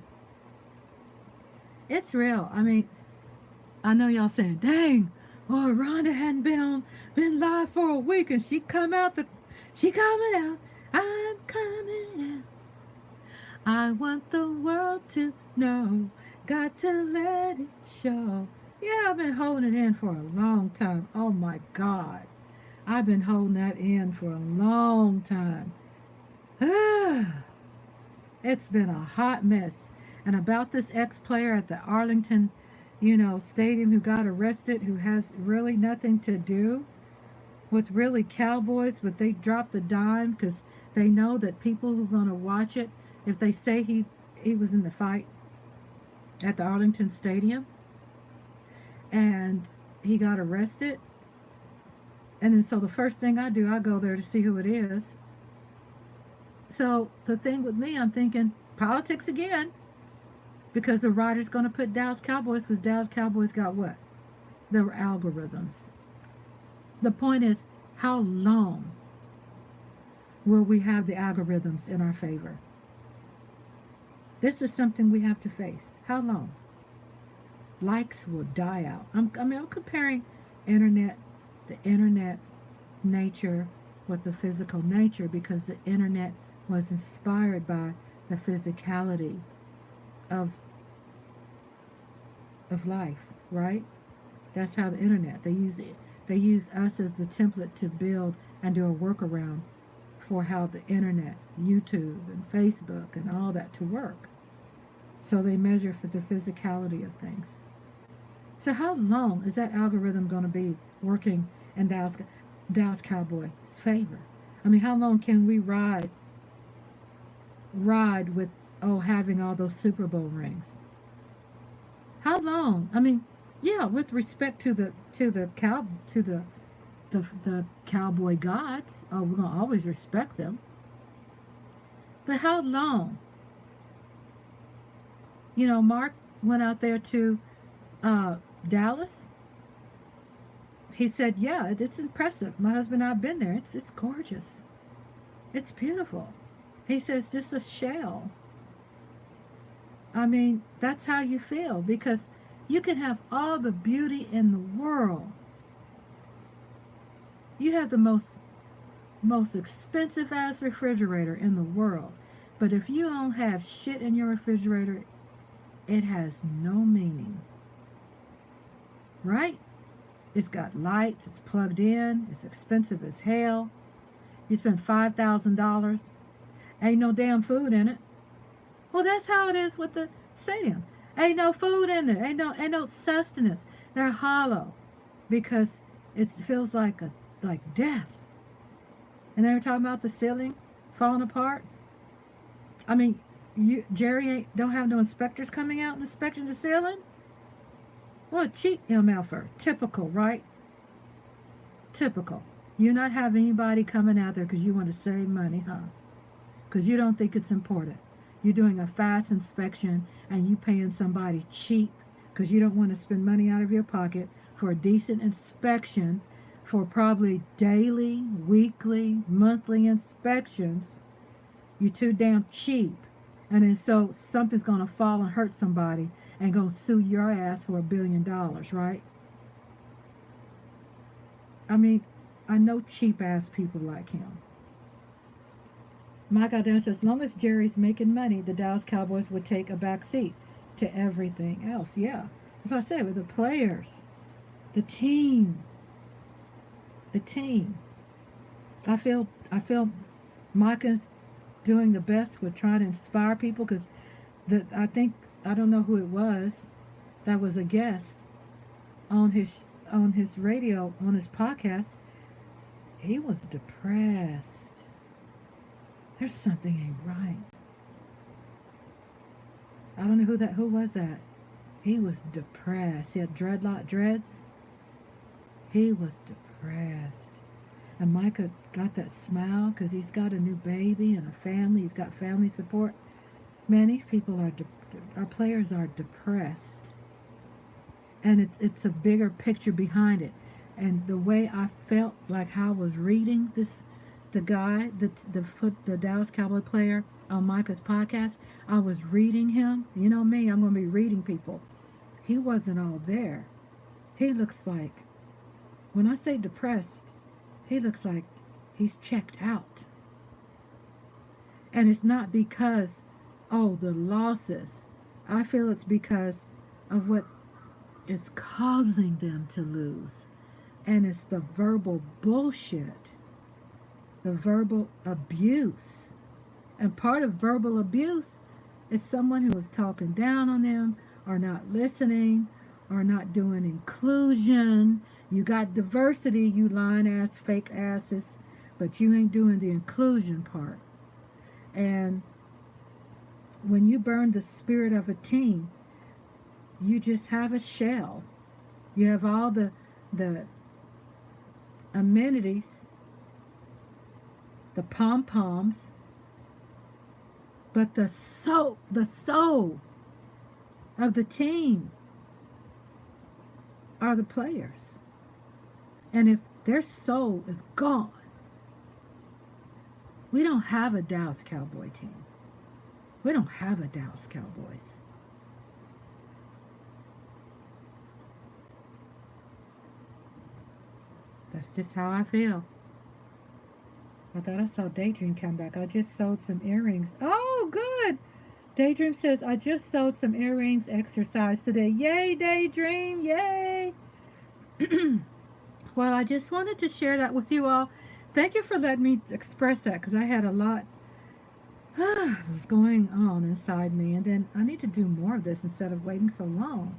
It's real. I mean, I know y'all saying, dang, well, Rhonda hadn't been live for a week and she coming out. I'm coming out. I want the world to know. Got to let it show. Yeah, I've been holding it in for a long time. Oh my God. I've been holding that in for a long time. It's been a hot mess. And about this ex-player at the Arlington, stadium who got arrested, who has really nothing to do with really Cowboys, but they dropped the dime because they know that people who are going to watch it, if they say he was in the fight at the Arlington Stadium and he got arrested, and then so the first thing I do, I go there to see who it is. So the thing with me, I'm thinking politics again, because the writer's going to put Dallas Cowboys, because Dallas Cowboys got what? Their algorithms. The point is, how long will we have the algorithms in our favor? This is something we have to face. How long? Likes will die out. I'm comparing the internet nature with the physical nature, because the internet was inspired by the physicality of life, right? That's how the internet, they use us as the template to build and do a workaround for how the internet, YouTube and Facebook and all that to work. So they measure for the physicality of things. So how long is that algorithm going to be working in Dallas Cowboys' favor? I mean, how long can we ride with having all those Super Bowl rings? How long? I mean, yeah, with respect to the cowboy gods, we're gonna always respect them. But how long? Mark went out there to Dallas. He said, yeah, it's impressive. My husband and I have been there. It's gorgeous. It's beautiful. He says, just a shell. I mean, that's how you feel, because you can have all the beauty in the world. You have the most expensive ass refrigerator in the world. But if you don't have shit in your refrigerator, it has no meaning. Right? It's got lights, it's plugged in, it's expensive as hell. You spend $5,000, ain't no damn food in it. Well, that's how it is with the stadium. Ain't no food in there. Ain't no sustenance. They're hollow because it feels like death. And they were talking about the ceiling falling apart. I mean, Jerry don't have no inspectors coming out and inspecting the ceiling. What a cheap MFer. Typical, right? Typical. You're not having anybody coming out there because you want to save money, huh? Because you don't think it's important. You're doing a fast inspection and you paying somebody cheap because you don't want to spend money out of your pocket for a decent inspection for probably daily, weekly, monthly inspections. You're too damn cheap. And then so something's going to fall and hurt somebody and going to sue your ass for $1 billion, right? I mean, I know cheap ass people like him. Mike out there says, as long as Jerry's making money, the Dallas Cowboys would take a back seat to everything else. Yeah. That's what I said with the players, the team. I feel Micah's doing the best with trying to inspire people because I don't know who it was that was a guest on his radio, on his podcast. He was depressed. There's something ain't right. I don't know who was that. He was depressed. He had dreads. He was depressed. And Micah got that smile because he's got a new baby and a family. He's got family support. Man, these people our players are depressed. And it's a bigger picture behind it. And the way I felt like how I was reading the guy, the Dallas Cowboy player on Micah's podcast, I was reading him. You know me, I'm going to be reading people. He wasn't all there. He looks like, when I say depressed, he looks like he's checked out. And it's not because, the losses. I feel it's because of what is causing them to lose. And it's the verbal bullshit. The verbal abuse. And part of verbal abuse is someone who is talking down on them or not listening or not doing inclusion. You got diversity, you lying ass, fake asses, but you ain't doing the inclusion part. And when you burn the spirit of a team, you just have a shell. You have all the amenities, the pom-poms, but the soul of the team are the players. And if their soul is gone, we don't have a Dallas Cowboy team. We don't have a Dallas Cowboys. That's just how I feel. I thought I saw Daydream come back. I just sold some earrings. Oh, good. Daydream says, I just sold some earrings exercise today. Yay, Daydream. Yay. Well, I just wanted to share that with you all. Thank you for letting me express that because I had a lot that was going on inside me. And then I need to do more of this instead of waiting so long.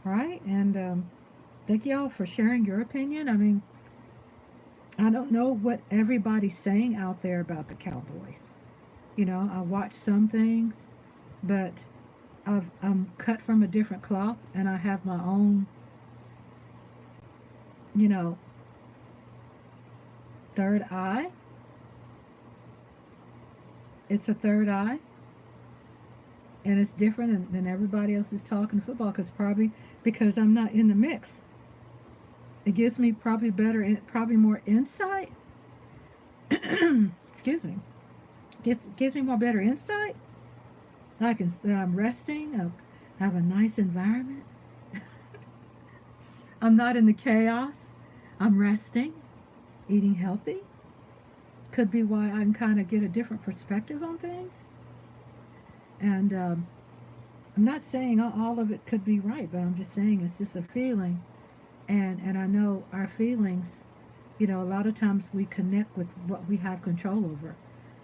Right? And thank you all for sharing your opinion. I mean, I don't know what everybody's saying out there about the Cowboys. You know, I watch some things, but I'm cut from a different cloth and I have my own, third eye. It's a third eye. And it's different than everybody else is talking football, because I'm not in the mix. It gives me probably more insight. Excuse me. Gives me more better insight. That I'm resting. I have a nice environment. I'm not in the chaos. I'm resting, eating healthy. Could be why I can kind of get a different perspective on things. And I'm not saying all of it could be right, but I'm just saying it's just a feeling. And I know our feelings, a lot of times we connect with what we have control over.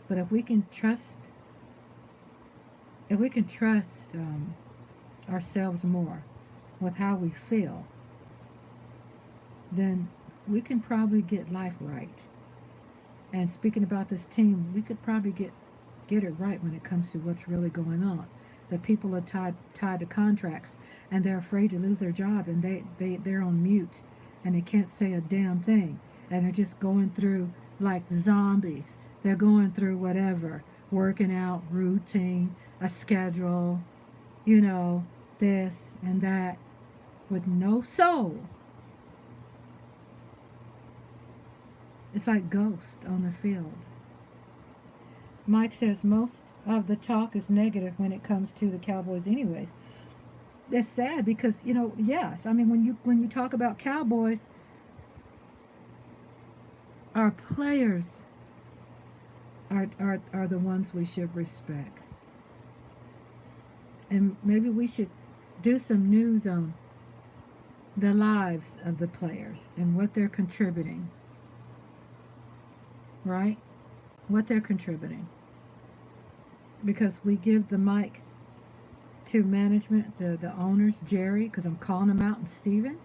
But if we can trust ourselves more with how we feel, then we can probably get life right. And speaking about this team, we could probably get it right when it comes to what's really going on. That people are tied to contracts, and they're afraid to lose their job, and they're on mute, and they can't say a damn thing, and they're just going through like zombies. They're going through whatever, working out, routine, a schedule, this and that, with no soul. It's like ghosts on the field. Mike says most of the talk is negative when it comes to the Cowboys anyways. It's sad because, yes, I mean, when you talk about Cowboys, our players are the ones we should respect. And maybe we should do some news on the lives of the players and what they're contributing. Right? What they're contributing. Because we give the mic to management, the owners, Jerry, because I'm calling him out, and Steven.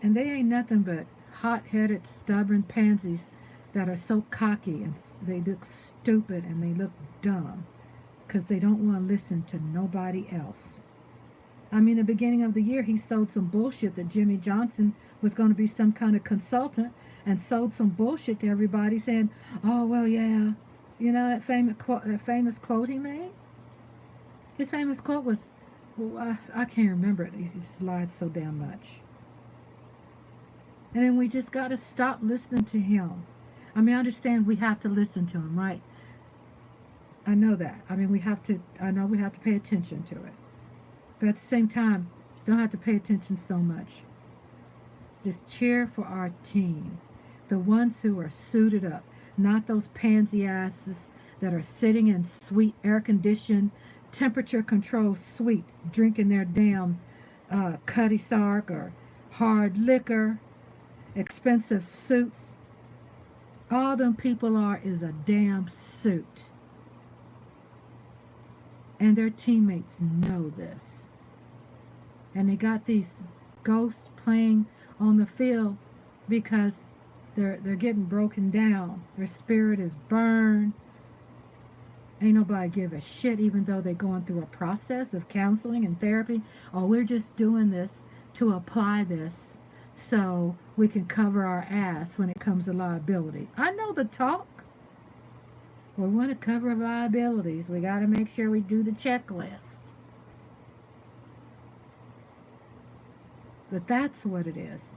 And they ain't nothing but hot-headed, stubborn pansies that are so cocky, and they look stupid and they look dumb because they don't want to listen to nobody else. I mean, at the beginning of the year, he sold some bullshit that Jimmy Johnson was going to be some kind of consultant, and sold some bullshit to everybody saying, oh, well, yeah. That famous quote he made? His famous quote was, well, I can't remember it. He just lied so damn much. And then we just got to stop listening to him. I mean, I understand we have to listen to him, right? I know that. I mean, I know we have to pay attention to it. But at the same time, don't have to pay attention so much. Just cheer for our team. The ones who are suited up. Not those pansy asses that are sitting in sweet, air-conditioned, temperature-controlled suites, drinking their damn Cutty Sark or hard liquor, expensive suits. All them people is a damn suit. And their teammates know this. And they got these ghosts playing on the field because they're getting broken down. Their spirit is burned. Ain't nobody give a shit, even though they're going through a process of counseling and therapy. Oh, we're just doing this to apply this so we can cover our ass when it comes to liability. I know the talk. We want to cover liabilities. We got to make sure we do the checklist. But that's what it is.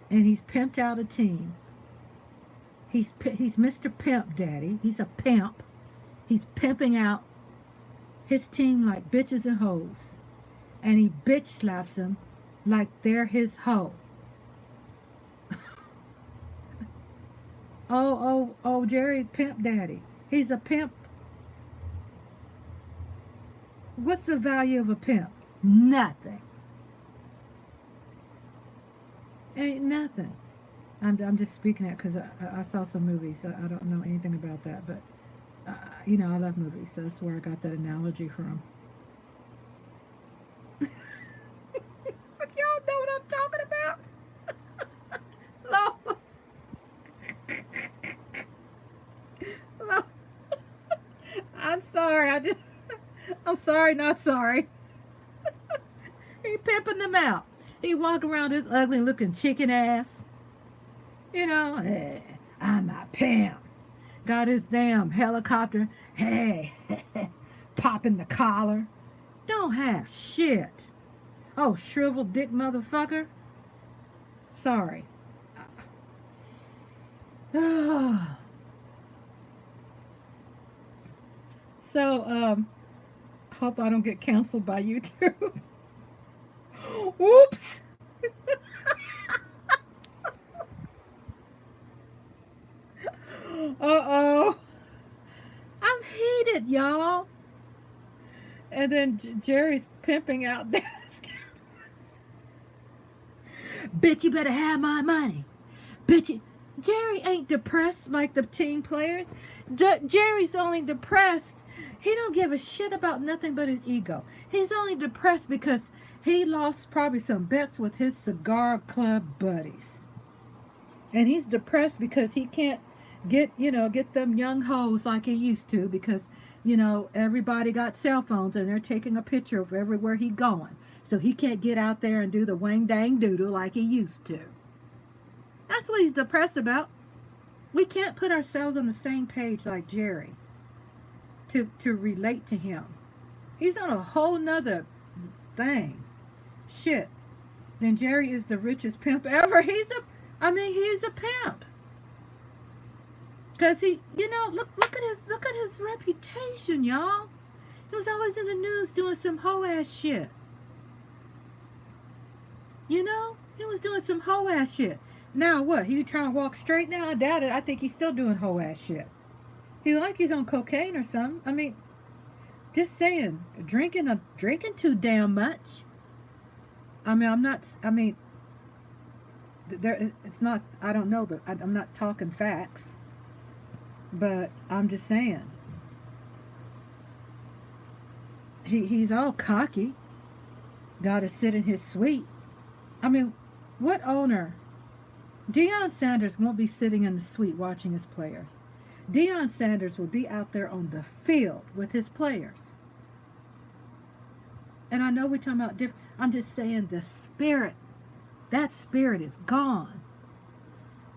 And he's pimped out a team. He's Mr. Pimp Daddy. He's a pimp. He's pimping out his team like bitches and hoes. And he bitch slaps them like they're his hoe. Oh, Jerry Pimp Daddy. He's a pimp. What's the value of a pimp? Nothing. Ain't nothing. I'm just speaking that because I saw some movies. I don't know anything about that, but I love movies, so that's where I got that analogy from. But y'all know what I'm talking about? Lord. Lord. I'm sorry. I'm sorry, not sorry. He pimping them out. He walk around this ugly looking chicken ass. I'm a pimp. got his damn helicopter. Hey, popping the collar. Don't have shit. Oh, shriveled dick motherfucker. Sorry. So, hope I don't get canceled by YouTube. Whoops. Uh-oh. I'm heated, y'all. And then Jerry's pimping out Dallas Cowboys. Bitch, you better have my money. Bitch, Jerry ain't depressed like the team players. Jerry's only depressed. He don't give a shit about nothing but his ego. He's only depressed because he lost probably some bets with his cigar club buddies. And he's depressed because he can't get them young hoes like he used to, because everybody got cell phones and they're taking a picture of everywhere he going, so he can't get out there and do the wang dang doodle like he used to. That's what he's depressed about. We can't put ourselves on the same page like Jerry to relate to him. He's on a whole nother thing. Shit. Then Jerry is the richest pimp ever. He's a pimp. Cause he, look at his reputation, y'all. He was always in the news doing some hoe ass shit. He was doing some hoe ass shit. Now what? He trying to walk straight now? I doubt it. I think he's still doing hoe ass shit. He's on cocaine or something. Just saying, drinking too damn much. It's not. I don't know, but I'm not talking facts. But I'm just saying, he's all cocky. Got to sit in his suite. What owner? Deion Sanders won't be sitting in the suite watching his players. Deion Sanders will be out there on the field with his players. And I know we're talking about different. I'm just saying the spirit. That spirit is gone.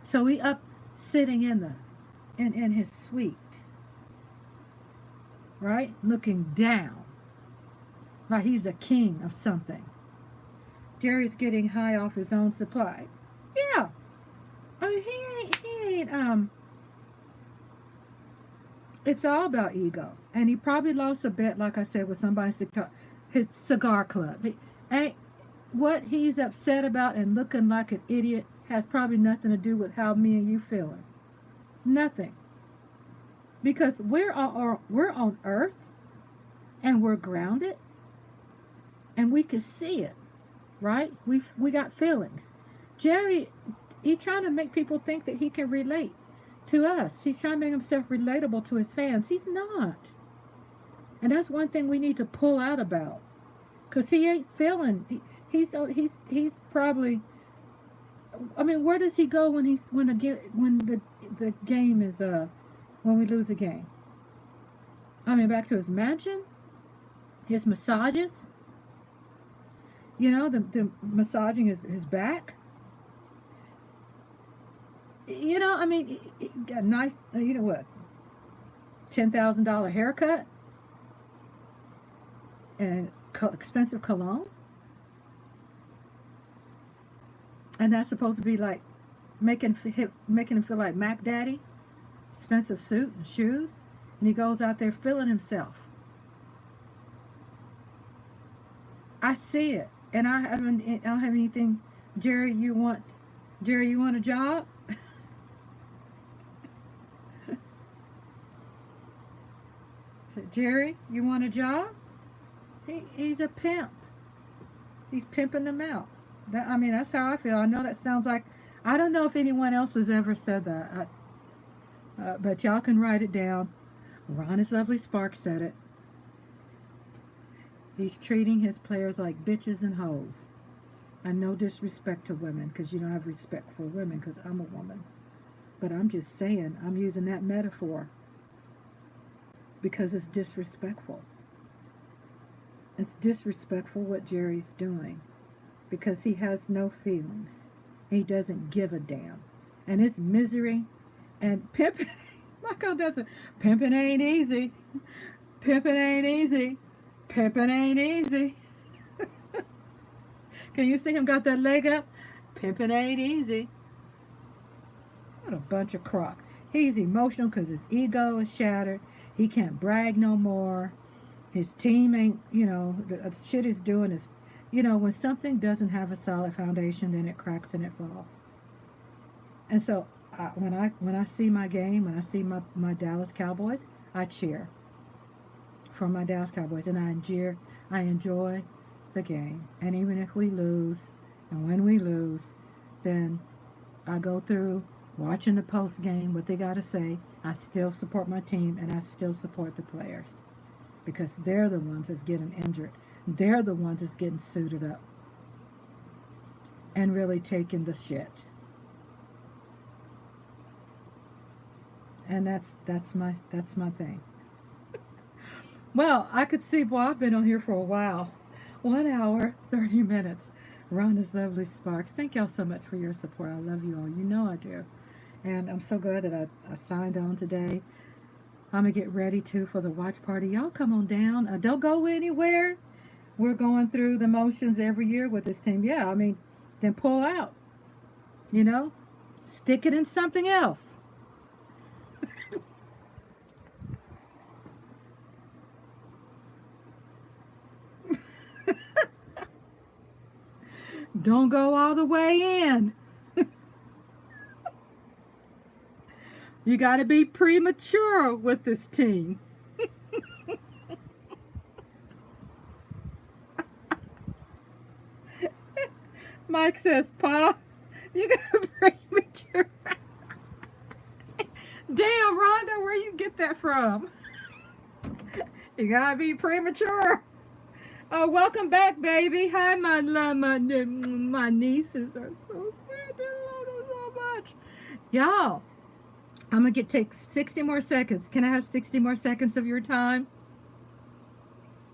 So he up sitting in his suite, right? Looking down, like he's a king of something. Jerry's getting high off his own supply. Yeah, he ain't. It's all about ego, and he probably lost a bet, like I said, with his cigar club. What he's upset about and looking like an idiot has probably nothing to do with how me and you feeling. Nothing. Because we're on Earth, and we're grounded, and we can see it, right? We got feelings. Jerry, he's trying to make people think that he can relate to us. He's trying to make himself relatable to his fans. He's not. And that's one thing we need to pull out about. Because he ain't feeling. He's probably. Where does he go when the game is when we lose a game? Back to his mansion, his massages. The massaging his back. He got a nice, $10,000 haircut and expensive cologne. And that's supposed to be like making him feel like Mac Daddy, expensive suit and shoes, and he goes out there feeling himself. I see it, and I don't have anything. Jerry, you want a job? So, Jerry, you want a job? He's a pimp. He's pimping them out. That's how I feel. I know that sounds like, I don't know if anyone else has ever said that. But y'all can write it down. Rhonda's Lovely Sparks said it. He's treating his players like bitches and hoes. And no disrespect to women, because you don't have respect for women, because I'm a woman. But I'm just saying, I'm using that metaphor because it's disrespectful. It's disrespectful what Jerry's doing, because he has no feelings. He doesn't give a damn. And it's misery and pimping. Michael doesn't. Pimping ain't easy. Pimping ain't easy. Pimping ain't easy. Can you see him got that leg up? Pimping ain't easy. What a bunch of crock. He's emotional because his ego is shattered. He can't brag no more. His team ain't, the shit he's doing is, when something doesn't have a solid foundation, then it cracks and it falls. And so when I see my game, when I see my Dallas Cowboys, I cheer for my Dallas Cowboys, and I enjoy the game. And even if we lose, and when we lose, then I go through watching the post game, what they got to say. I still support my team, and I still support the players because they're the ones that's getting injured. They're the ones that's getting suited up and really taking the shit. And that's my thing. Well, I could see. Well, I've been on here for a while. 1 hour, 30 minutes. Rhonda's Lovely Sparks. Thank y'all so much for your support. I love you all. You know I do. And I'm so glad that I signed on today. I'm going to get ready, too, for the watch party. Y'all come on down. Don't go anywhere. We're going through the motions every year with this team. Yeah, I mean, then pull out. Stick it in something else. Don't go all the way in. You got to be premature with this team. Mike says, Pa, you got to be premature. Damn, Rhonda, where you get that from? You got to be premature. Oh, welcome back, baby. Hi, my nieces are so sweet. They love them so much. Y'all, I'm going to take 60 more seconds. Can I have 60 more seconds of your time?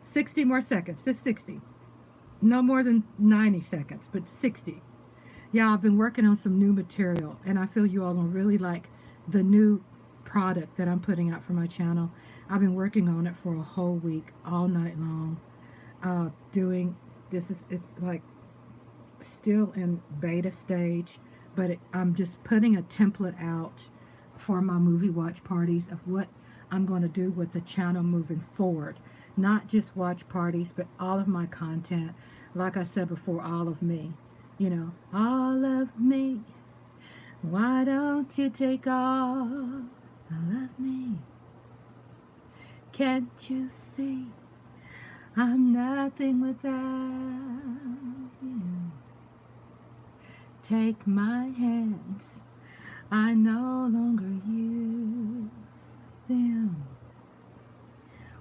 60 more seconds. Just 60. No more than 90 seconds, but 60. Yeah, I've been working on some new material, and I feel you all will really like the new product that I'm putting out for my channel. I've been working on it for a whole week, all night long. It's like still in beta stage, but I'm just putting a template out for my movie watch parties of what I'm going to do with the channel moving forward. Not just watch parties, but all of my content. Like I said before, all of me. All of me. Why don't you take all of me? Can't you see? I'm nothing without you. Take my hands. I no longer use them.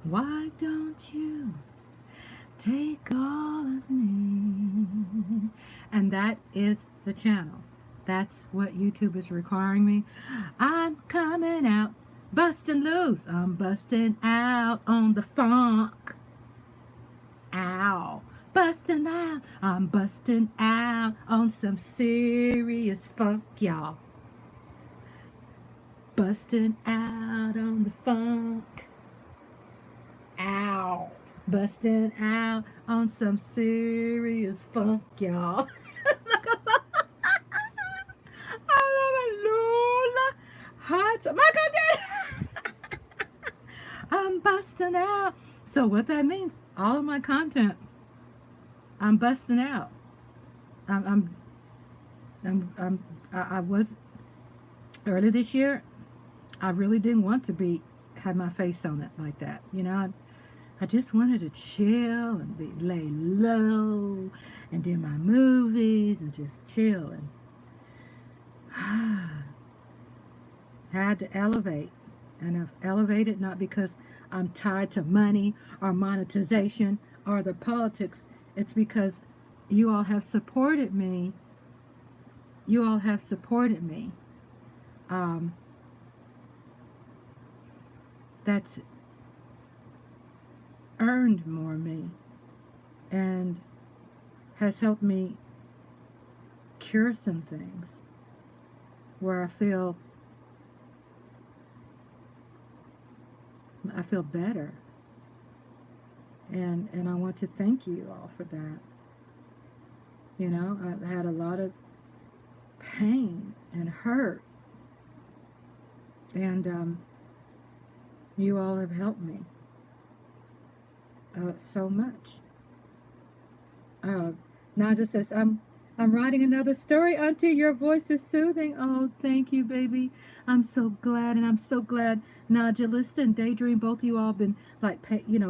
Why don't you take all of me? And that is the channel. That's what YouTube is requiring me. I'm coming out, busting loose. I'm busting out on the funk. Ow. Busting out. I'm busting out on some serious funk, y'all. Busting out on the funk. Ow. Busting out on some serious funk, y'all. I love it, Lola. Hot. Michael did. I'm busting out. So what that means, all of my content, I'm busting out. I was early this year. I really didn't want to have my face on it like that. I just wanted to chill and lay low and do my movies and just chill, and had to elevate. And I've elevated not because I'm tied to money or monetization or the politics. It's because you all have supported me. You all have supported me. That's earned more me and has helped me cure some things where I feel I feel better. And I want to thank you all for that. You know, I've had a lot of pain and hurt, and you all have helped me so much. Uh, Naja says, I'm writing another story, Auntie. Your voice is soothing. Oh, thank you, baby. I'm so glad, and I'm so glad. Naja, listen, Daydream, both of you all been like,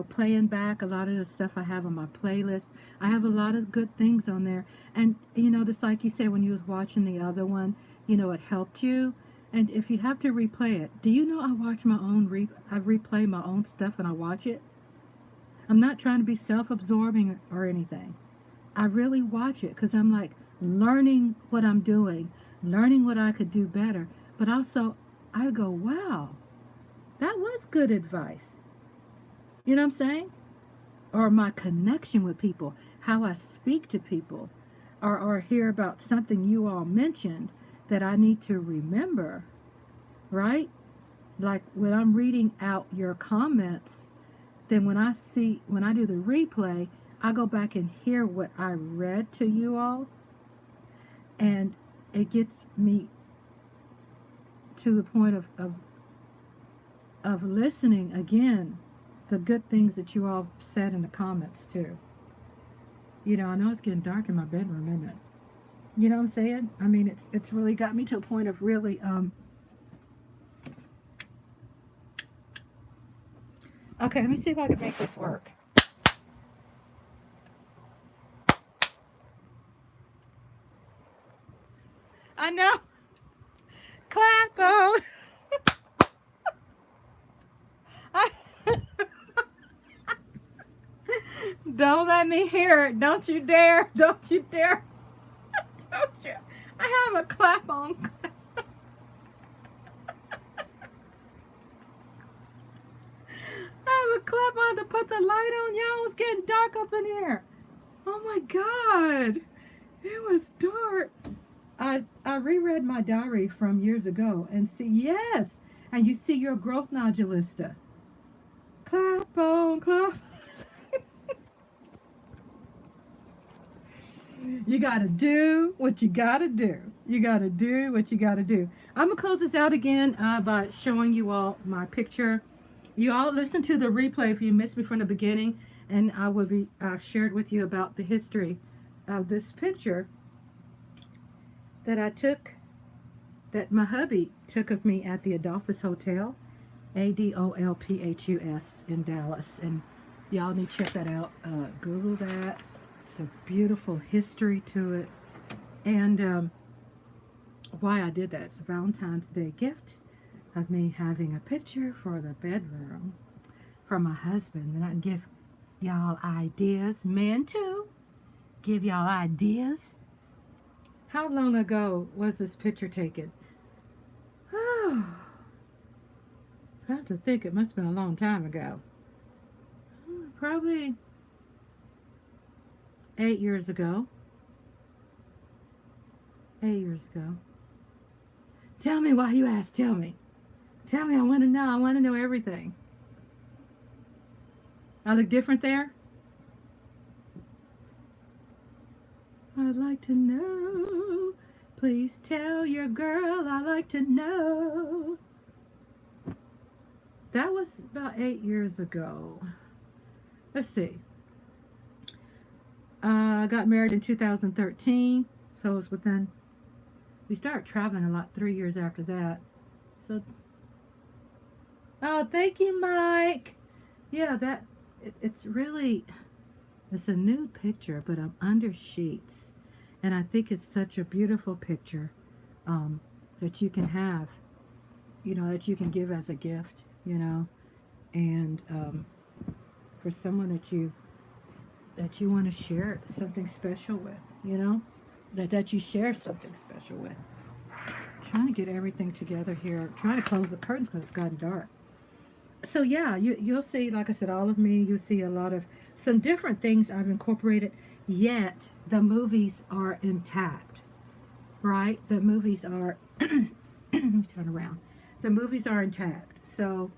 playing back a lot of the stuff I have on my playlist. I have a lot of good things on there, and just like you said when you was watching the other one, it helped you. And if you have to replay it, do you know I watch my own I replay my own stuff and I watch it. I'm not trying to be self-absorbing or anything. I really watch it because I'm like learning what I'm doing, learning what I could do better. But also, I go, wow, that was good advice. You know what I'm saying? Or my connection with people, how I speak to people, or hear about something you all mentioned that I need to remember, right? Like when I'm reading out your comments, then when I do the replay, I go back and hear what I read to you all, and it gets me to the point of listening again, the good things that you all said in the comments too. I know it's getting dark in my bedroom, isn't it? You know what I'm saying? I mean, it's really got me to a point of really okay, let me see if I can make this work. I know. Clap on. Don't let me hear it. Don't you dare. Don't you dare. Don't you. I have a clap on. I have a clap on to put the light on. Y'all, it's getting dark up in here. Oh my God. It was dark. I reread my diary from years ago and see, yes. And you see your growth nodulista. Clap on, clap. You gotta do what you gotta do. You gotta do what you gotta do. I'm gonna close this out again by showing you all my picture. You all listen to the replay if you missed me from the beginning, and I will be shared with you about the history of this picture that I took, that my hubby took of me at the Adolphus Hotel, Adolphus in Dallas, and y'all need to check that out. Google that. It's a beautiful history to it, and why I did that. It's a Valentine's Day gift of me having a picture for the bedroom for my husband, and I can give y'all ideas, men too, give y'all ideas. How long ago was this picture taken? Oh, I have to think. It must have been a long time ago. Probably 8 years ago. 8 years ago. Tell me why you asked. Tell me. Tell me. I want to know. I want to know everything. I look different there? I'd like to know. Please tell your girl I'd like to know. That was about 8 years ago. Let's see. I got married in 2013, so it was within, we started traveling a lot 3 years after that. So, oh, thank you, Mike. Yeah, it's really, it's a nude picture, but I'm under sheets. And I think it's such a beautiful picture that you can have, that you can give as a gift, and for someone that you want to share something special with, that you share something special with. I'm trying to get everything together here. I'm trying to close the curtains because it's gotten dark. So yeah, you'll see, like I said, all of me. You'll see a lot of some different things I've incorporated, yet the movies are intact, right? The movies are, let me turn around. The movies are intact. So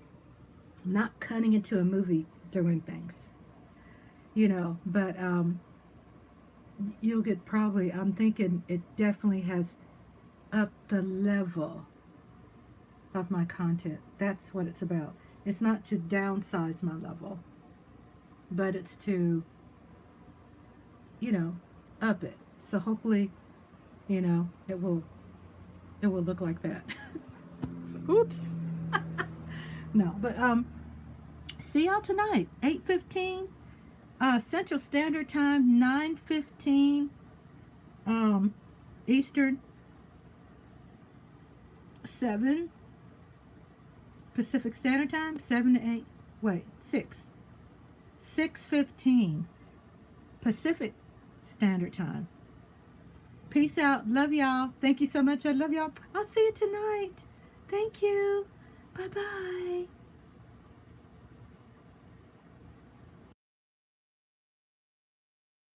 not cutting into a movie doing things, you know, but you'll get probably, I'm thinking it definitely has upped the level of my content. That's what it's about. It's not to downsize my level, but it's to, you know, up it. So hopefully, you know, it will look like that. So, oops. No, but see y'all tonight, 8:15 Central Standard Time, 9:15 Eastern, 7 Pacific Standard Time, 7 to 8. Wait, 6:15 Pacific Standard Time. Peace out. Love y'all. Thank you so much. I love y'all. I'll see you tonight. Thank you. Bye-bye.